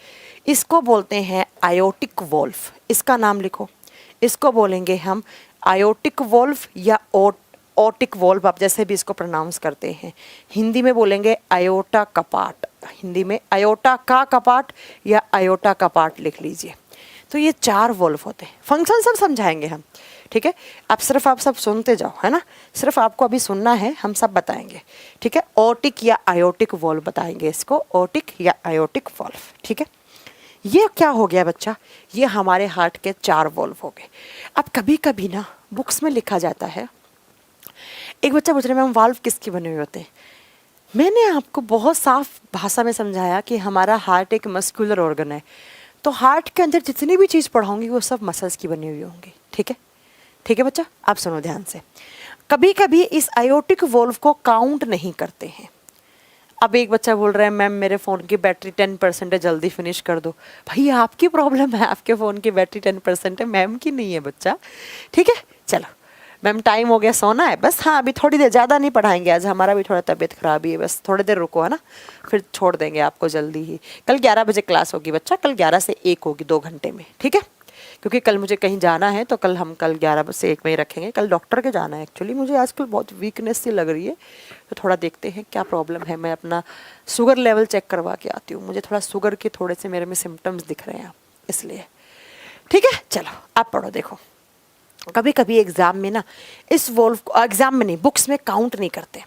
इसको बोलते हैं आयोटिक वॉल्व। इसका नाम लिखो, इसको बोलेंगे हम आयोटिक वॉल्व या ओटिक वॉल्व, आप जैसे भी इसको प्रोनाउंस करते हैं। हिंदी में बोलेंगे आयोटा कपाट, हिंदी में आयोटा का कपाट या आयोटा कपाट लिख लीजिए। तो ये 4 वॉल्व होते हैं। फंक्शन सब समझाएंगे हम। ठीक है। आप सब सुनते जाओ, है ना, सिर्फ आपको अभी सुनना है, हम सब बताएंगे। ठीक है। ओटिक या आयोटिक वॉल्व बताएंगे इसको, ओटिक या आयोटिक वॉल्व। ठीक है। ये क्या हो गया बच्चा? ये हमारे हार्ट के 4 वॉल्व हो गए। अब कभी कभी ना बुक्स में लिखा जाता है, एक बच्चा पूछ रहे मैम वाल्व किसके बने हुए होते हैं। मैंने आपको बहुत साफ भाषा में समझाया कि हमारा हार्ट एक मस्कुलर ऑर्गन है, तो हार्ट के अंदर जितनी भी चीज़ पढ़ाऊंगी वो सब मसल्स की बनी हुई होंगी। ठीक है। ठीक है बच्चा, आप सुनो ध्यान से। कभी कभी इस आयोटिक वॉल्व को काउंट नहीं करते हैं। अब एक बच्चा बोल रहा है मैम मेरे फ़ोन की बैटरी 10% है, जल्दी फिनिश कर दो। भाई आपकी प्रॉब्लम है, आपके फ़ोन की बैटरी 10% है, मैम की नहीं है बच्चा। ठीक है। चलो मैम टाइम हो गया, सोना है बस। हाँ अभी थोड़ी देर, ज़्यादा नहीं पढ़ाएंगे आज, हमारा भी थोड़ा तबीयत खराब ही है, बस थोड़ी देर रुको, है ना, फिर छोड़ देंगे आपको जल्दी ही। कल 11 बजे क्लास होगी बच्चा, कल 11 से 1 होगी, 2 घंटे में। ठीक है। क्योंकि कल मुझे कहीं जाना है तो कल 11 से 1 में ही रखेंगे। कल डॉक्टर के जाना है एक्चुअली, मुझे आजकल बहुत वीकनेस सी लग रही है, तो थोड़ा देखते हैं क्या प्रॉब्लम है। मैं अपना शुगर लेवल चेक करवा के आती हूँ, मुझे थोड़ा शुगर के थोड़े से मेरे में सिम्टम्स दिख रहे हैं इसलिए। ठीक है। चलो आप पढ़ो। देखो कभी कभी एग्ज़ाम में ना इस वॉल्व को, एग्ज़ाम में नहीं बुक्स में काउंट नहीं करते।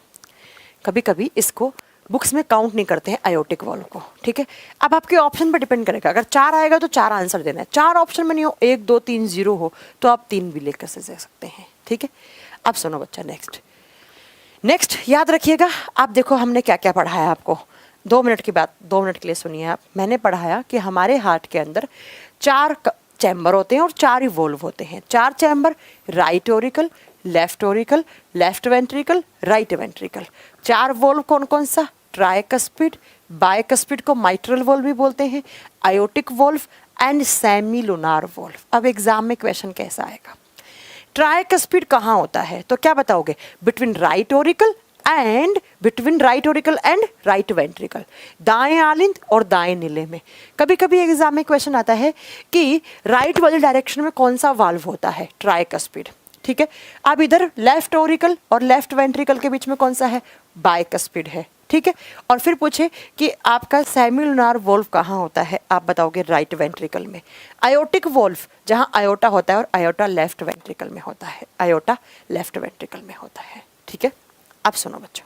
कभी कभी इसको बुक्स में काउंट नहीं करते हैं आयोटिक वॉल्व को, ठीक है। अब आपके ऑप्शन पर डिपेंड करेगा, अगर 4 आएगा तो 4 आंसर देना है, 4 ऑप्शन में नहीं हो, 1 2 3 0 हो तो आप 3 भी लेकर से दे सकते हैं, ठीक है। अब सुनो बच्चा, नेक्स्ट याद रखिएगा। आप देखो हमने क्या क्या पढ़ाया आपको, 2 मिनट की बात, 2 मिनट के लिए सुनिए आप। मैंने पढ़ाया कि हमारे हार्ट के अंदर 4 चैम्बर होते हैं और 4 ही वॉल्व होते हैं। 4 chamber, right Oracle, left Oracle, left ventricle, right ventricle. 4 valve कौन कौन सा? ट्राइकस्पिड, बाइकस्पिड को माइट्रल वॉल्व भी बोलते हैं, aortic valve and semilunar valve. अब एग्जाम में क्वेश्चन कैसा आएगा? ट्राइकस्पिड कहाँ होता है तो क्या बताओगे? Between right Oracle and right ventricle, दाएं आलिंद और दाएं नीले में। कभी कभी एग्जाम में क्वेश्चन आता है कि राइट वाले डायरेक्शन में कौन सा वाल्व होता है? ट्राइकस्पिड, ठीक है। अब इधर लेफ्ट ओरिकल और लेफ्ट वेंट्रिकल के बीच में कौन सा है? बाइकस्पिड है, ठीक है। और फिर पूछे कि आपका सेमिलुनार वॉल्व कहाँ होता है, आप बताओगे राइट वेंट्रिकल में। आयोटिक वॉल्व जहाँ आयोटा होता है और आयोटा लेफ्ट वेंट्रिकल में होता है, आयोटा लेफ्ट वेंट्रिकल में होता है, ठीक है। अब सुनो बच्चों,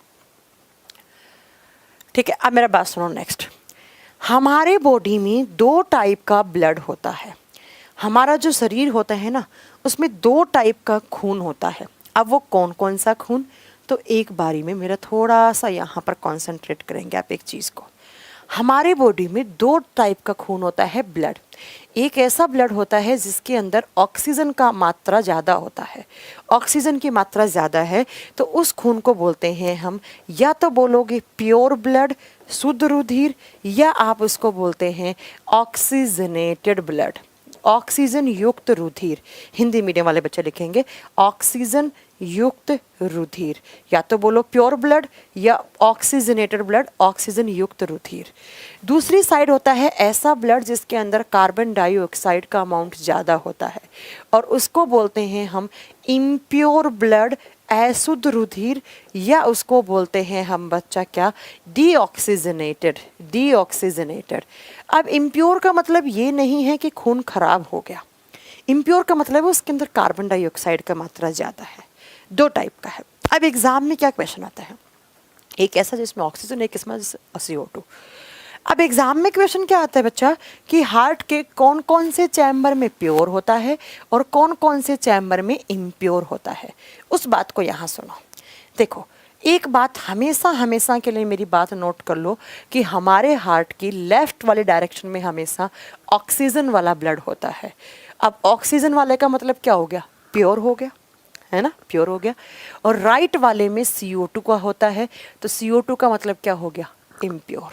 ठीक है, अब मेरा बात सुनो। नेक्स्ट, हमारे बॉडी में 2 टाइप का ब्लड होता है। हमारा जो शरीर होता है ना, उसमें 2 टाइप का खून होता है। अब वो कौन कौन सा खून, तो एक बारी में मेरा थोड़ा सा यहाँ पर कॉन्सेंट्रेट करेंगे आप एक चीज़ को। हमारे बॉडी में 2 टाइप का खून होता है ब्लड। एक ऐसा ब्लड होता है जिसके अंदर ऑक्सीजन का मात्रा ज़्यादा होता है। ऑक्सीजन की मात्रा ज़्यादा है तो उस खून को बोलते हैं हम, या तो बोलोगे प्योर ब्लड, शुद्ध रुधिर, या आप उसको बोलते हैं ऑक्सीजनेटेड ब्लड, ऑक्सीजन युक्त रुधिर। हिंदी मीडियम वाले बच्चे लिखेंगे ऑक्सीजन युक्त रुधिर, या तो बोलो प्योर ब्लड या ऑक्सीजनेटेड ब्लड, ऑक्सीजन युक्त रुधिर। दूसरी साइड होता है ऐसा ब्लड जिसके अंदर कार्बन डाइऑक्साइड का अमाउंट ज़्यादा होता है और उसको बोलते हैं हम इम्प्योर ब्लड, अशुद्ध रुधिर, या उसको बोलते हैं हम बच्चा क्या? Deoxygenated, deoxygenated. अब इम्प्योर का मतलब ये नहीं है कि खून खराब हो गया, इम्प्योर का मतलब है उसके अंदर कार्बन डाइऑक्साइड का मात्रा ज़्यादा है। 2 टाइप का है। अब एग्जाम में क्या क्वेश्चन आता है, एक ऐसा जिसमें ऑक्सीजन, एक इसमें CO2। अब एग्जाम में क्वेश्चन क्या आता है बच्चा कि हार्ट के कौन कौन से चैम्बर में प्योर होता है और कौन कौन से चैम्बर में इम्प्योर होता है, उस बात को यहाँ सुनो। देखो, एक बात हमेशा हमेशा के लिए मेरी बात नोट कर लो कि हमारे हार्ट की लेफ्ट वाले डायरेक्शन में हमेशा ऑक्सीजन वाला ब्लड होता है। अब ऑक्सीजन वाले का मतलब क्या हो गया? प्योर हो गया, है ना, प्योर हो गया। और राइट वाले में CO2 का होता है, तो CO2 का मतलब क्या हो गया? इम्प्योर।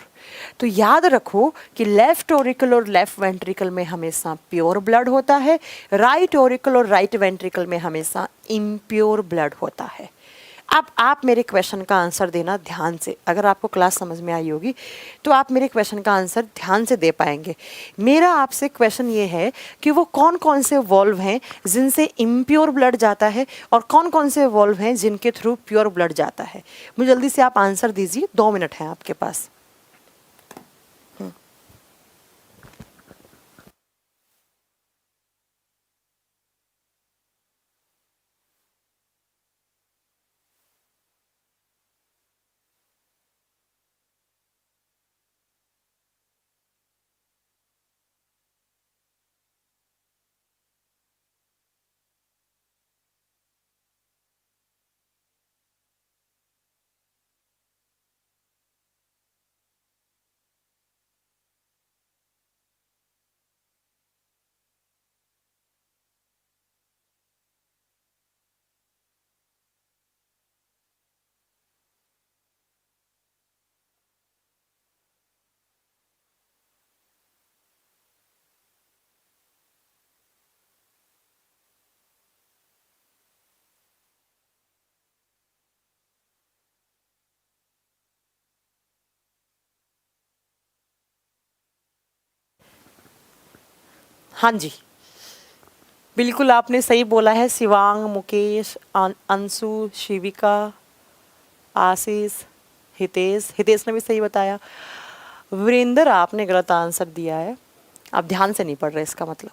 तो याद रखो कि लेफ्ट ओरिकल और लेफ्ट वेंट्रिकल में हमेशा प्योर ब्लड होता है, राइट ओरिकल और राइट वेंट्रिकल में हमेशा इम्प्योर ब्लड होता है। अब आप मेरे क्वेश्चन का आंसर देना ध्यान से, अगर आपको क्लास समझ में आई होगी तो आप मेरे क्वेश्चन का आंसर ध्यान से दे पाएंगे। मेरा आपसे क्वेश्चन ये है कि वो कौन कौन से वॉल्व हैं जिनसे इम्प्योर ब्लड जाता है और कौन कौन से वॉल्व हैं जिनके थ्रू प्योर ब्लड जाता है। मुझे जल्दी से आप आंसर दीजिए, 2 मिनट हैं आपके पास। हाँ जी, बिल्कुल आपने सही बोला है। शिवांग, मुकेश, अंशु, शिविका, आशीष, हितेश, हितेश ने भी सही बताया। वीरेंद्र, आपने गलत आंसर दिया है, आप ध्यान से नहीं पढ़ रहे इसका मतलब।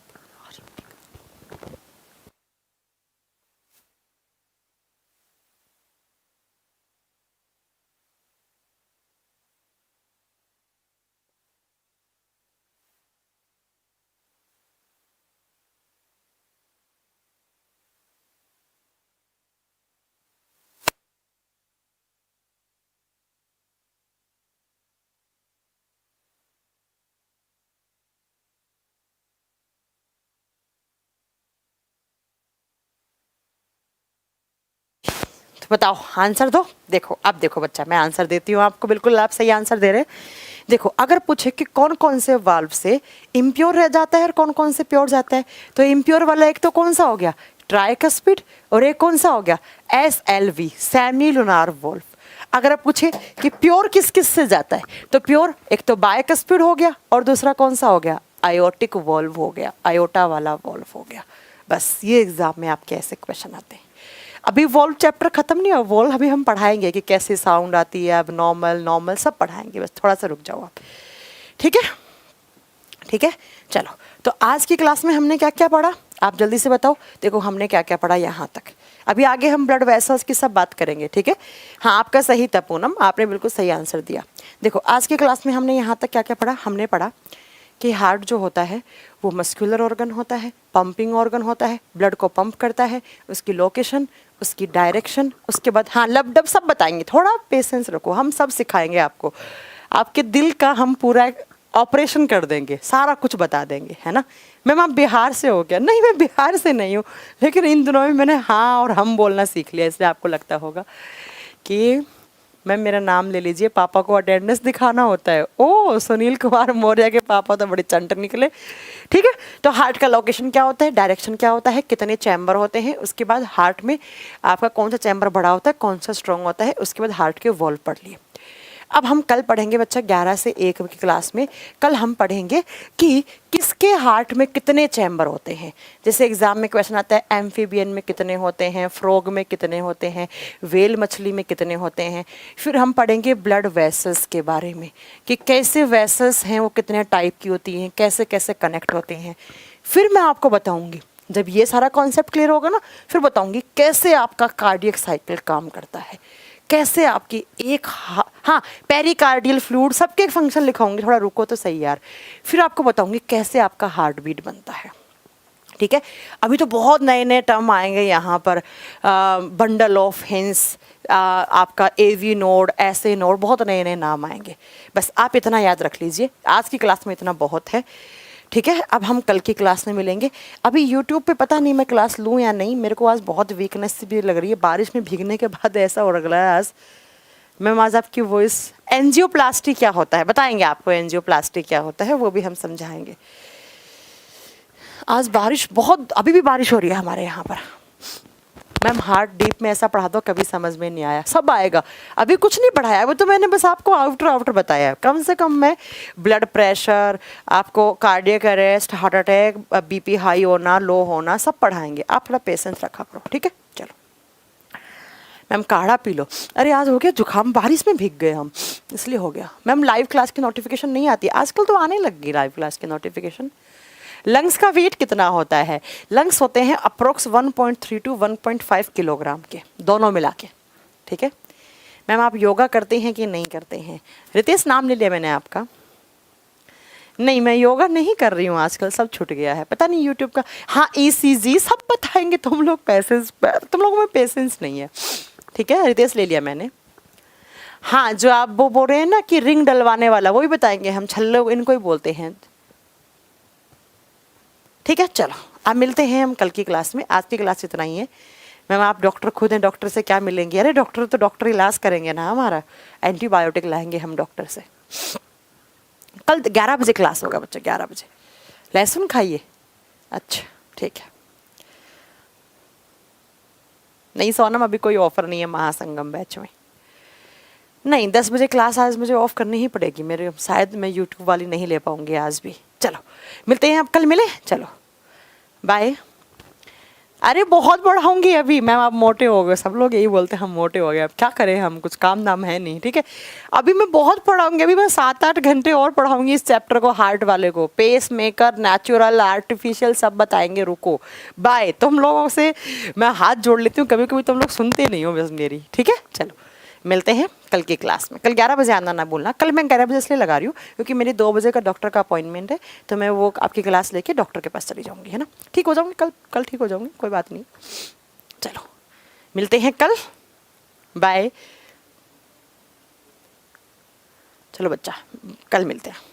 बताओ आंसर दो। देखो अब देखो बच्चा, मैं आंसर देती हूँ आपको, बिल्कुल आप सही आंसर दे रहे। देखो अगर पूछे कि कौन कौन से वाल्व से इम्प्योर रह जाता है और कौन कौन से प्योर जाता है, तो इम्प्योर वाला एक तो कौन सा हो गया, ट्राइकस्पिड, और एक कौन सा हो गया, SLV, सेमी लूनार वॉल्व। अगर आप पूछे कि प्योर किस किस से जाता है, तो प्योर एक तो बाइकस्पिड हो गया और दूसरा कौन सा हो गया, आयोटिक वॉल्व हो गया, आयोटा वाला वॉल्व हो गया। बस ये एग्जाम में आपके ऐसे क्वेश्चन आते हैं। अभी वॉल्व चैप्टर खत्म नहीं हुआ, वॉल्व अभी हम पढ़ाएंगे कि कैसे साउंड आती है, अब नॉर्मल नॉर्मल सब पढ़ाएंगे, बस थोड़ा सा रुक जाओ आप। ठीक है, ठीक है, चलो। तो आज की क्लास में हमने क्या क्या पढ़ा, आप जल्दी से बताओ। देखो हमने क्या क्या पढ़ा यहाँ तक, अभी आगे हम ब्लड वेसल्स की सब बात करेंगे। ठीक है, हाँ आपका सही था पूनम, आपने बिल्कुल सही आंसर दिया। देखो आज की क्लास में हमने यहाँ तक क्या क्या पढ़ा, हमने पढ़ा कि हार्ट जो होता है वो मस्कुलर ऑर्गन होता है, पंपिंग ऑर्गन होता है, ब्लड को पंप करता है, उसकी लोकेशन, उसकी डायरेक्शन, उसके बाद हाँ लब डब सब बताएंगे, थोड़ा पेशेंस रखो, हम सब सिखाएंगे आपको, आपके दिल का हम पूरा ऑपरेशन कर देंगे, सारा कुछ बता देंगे, है ना। मैम आप बिहार से हो क्या, नहीं मैं बिहार से नहीं हूँ, लेकिन इन दिनों में मैंने हाँ और हम बोलना सीख लिया, इसलिए आपको लगता होगा कि मैम मेरा नाम ले लीजिए, पापा को अटेंडेंस दिखाना होता है। ओ सुनील कुमार मौर्य के पापा तो बड़े चंट निकले। ठीक है, तो हार्ट का लोकेशन क्या होता है, डायरेक्शन क्या होता है, कितने चैम्बर होते हैं, उसके बाद हार्ट में आपका कौन सा चैम्बर बड़ा होता है, कौन सा स्ट्रॉन्ग होता है, उसके बाद हार्ट के वॉल्व पढ़ लिए। अब हम कल पढ़ेंगे बच्चा 11 से 1 की क्लास में, कल हम पढ़ेंगे कि किसके हार्ट में कितने चैम्बर होते हैं। जैसे एग्जाम में क्वेश्चन आता है एम्फीबियन में कितने होते हैं, फ्रॉग में कितने होते हैं, वेल मछली में कितने होते हैं। फिर हम पढ़ेंगे ब्लड वेसल्स के बारे में कि कैसे वेसल्स हैं, वो कितने टाइप की होती हैं, कैसे कैसे कनेक्ट होते हैं। फिर मैं आपको बताऊँगी, जब ये सारा कॉन्सेप्ट क्लियर होगा ना, फिर बताऊँगी कैसे आपका कार्डियक साइकिल काम करता है, कैसे आपकी एक हाँ पेरिकार्डियल फ्लूइड सबके फंक्शन लिखाऊंगी, थोड़ा रुको तो सही यार। फिर आपको बताऊंगी कैसे आपका हार्ट बीट बनता है। ठीक है, अभी तो बहुत नए नए टर्म आएंगे यहाँ पर, बंडल ऑफ हिंस, आपका एवी नोड, ऐसे नोड, बहुत नए नए नाम आएंगे। बस आप इतना याद रख लीजिए, आज की क्लास में इतना बहुत है। ठीक है, अब हम कल की क्लास में मिलेंगे। अभी यूट्यूब पे पता नहीं मैं क्लास लूँ या नहीं, मेरे को आज बहुत वीकनेस भी लग रही है, बारिश में भीगने के बाद ऐसा हो रहा है आज। मैम आज आपकी वॉइस, एंजियोप्लास्टी क्या होता है बताएंगे आपको, एंजियोप्लास्टी क्या होता है वो भी हम समझाएंगे। आज बारिश बहुत, अभी भी बारिश हो रही है हमारे यहाँ पर। मैम हार्ट डीप में ऐसा पढ़ा दो कभी समझ में नहीं आया, सब आएगा। अभी कुछ नहीं पढ़ाया, वो तो मैंने बस आपको आउटर आउटर बताया है। कम से कम मैं ब्लड प्रेशर, आपको cardiac arrest, heart attack, BP high होना, लो होना, सब पढ़ाएंगे। आप थोड़ा पेशेंस रखा करो, ठीक है। चलो मैम काढ़ा पी लो। अरे आज हो गया जुकाम, बारिश में भीग गए हम, इसलिए हो गया। मैम लाइव क्लास की नोटिफिकेशन नहीं आती, आजकल तो आने लग गई लाइव क्लास की नोटिफिकेशन। लंग्स का वेट कितना होता है, लंग्स होते हैं अप्रोक्स 1.3 to 1.5 किलोग्राम के, दोनों मिला के। ठीक है मैम, आप योगा करते हैं कि नहीं करते हैं? रितेश नाम ले लिया मैंने आपका। नहीं मैं योगा नहीं कर रही हूँ आजकल, सब छूट गया है, पता नहीं यूट्यूब का। हाँ ECG सब बताएंगे, तुम लोग पेशेंस, तुम लोगों में पेशेंस नहीं है। ठीक है रितेश ले लिया मैंने। हाँ जो आप वो बोल रहे हैं ना कि रिंग डलवाने वाला, वो भी बताएंगे हम, छल्ले इनको ही बोलते हैं। ठीक है चलो अब मिलते हैं हम कल की क्लास में, आज की क्लास इतना ही है। मैम आप डॉक्टर खुद हैं, डॉक्टर से क्या मिलेंगे? अरे डॉक्टर तो डॉक्टर इलाज करेंगे ना हमारा, एंटीबायोटिक लाएंगे हम डॉक्टर से। कल 11 बजे क्लास होगा बच्चा, 11 बजे। लहसुन खाइए, अच्छा ठीक है। नहीं सोनम अभी कोई ऑफर नहीं है महासंगम बैच में, नहीं 10 बजे क्लास आज मुझे ऑफ करनी ही पड़ेगी मेरे, शायद मैं यूट्यूब वाली नहीं ले पाऊंगी आज भी। चलो मिलते हैं, अब कल मिले, चलो बाय। अरे बहुत बढ़ाऊंगी अभी मैम, आप मोटे हो गए, सब लोग यही बोलते हैं हम मोटे हो गए, अब क्या करें हम, कुछ काम नाम है नहीं। ठीक है अभी मैं बहुत पढ़ाऊंगी, अभी मैं 7-8 घंटे और पढ़ाऊंगी इस चैप्टर को, हार्ट वाले को, पेस मेकर, नेचुरल, आर्टिफिशियल सब बताएंगे। रुको बाय, तुम लोगों से मैं हाथ जोड़ लेती हूँ, कभी कभी तुम लोग सुनते नहीं हो बस मेरी। ठीक है चलो मिलते हैं कल की क्लास में। कल 11 बजे आना ना भूलना, कल मैं 11 बजे इसलिए लगा रही हूँ क्योंकि मेरी 2 बजे का डॉक्टर का अपॉइंटमेंट है, तो मैं वो आपकी क्लास लेके डॉक्टर के पास चली जाऊँगी, है ना। ठीक हो जाऊँगी कल ठीक हो जाऊँगी, कोई बात नहीं। चलो मिलते हैं कल, बाय। चलो बच्चा कल मिलते हैं।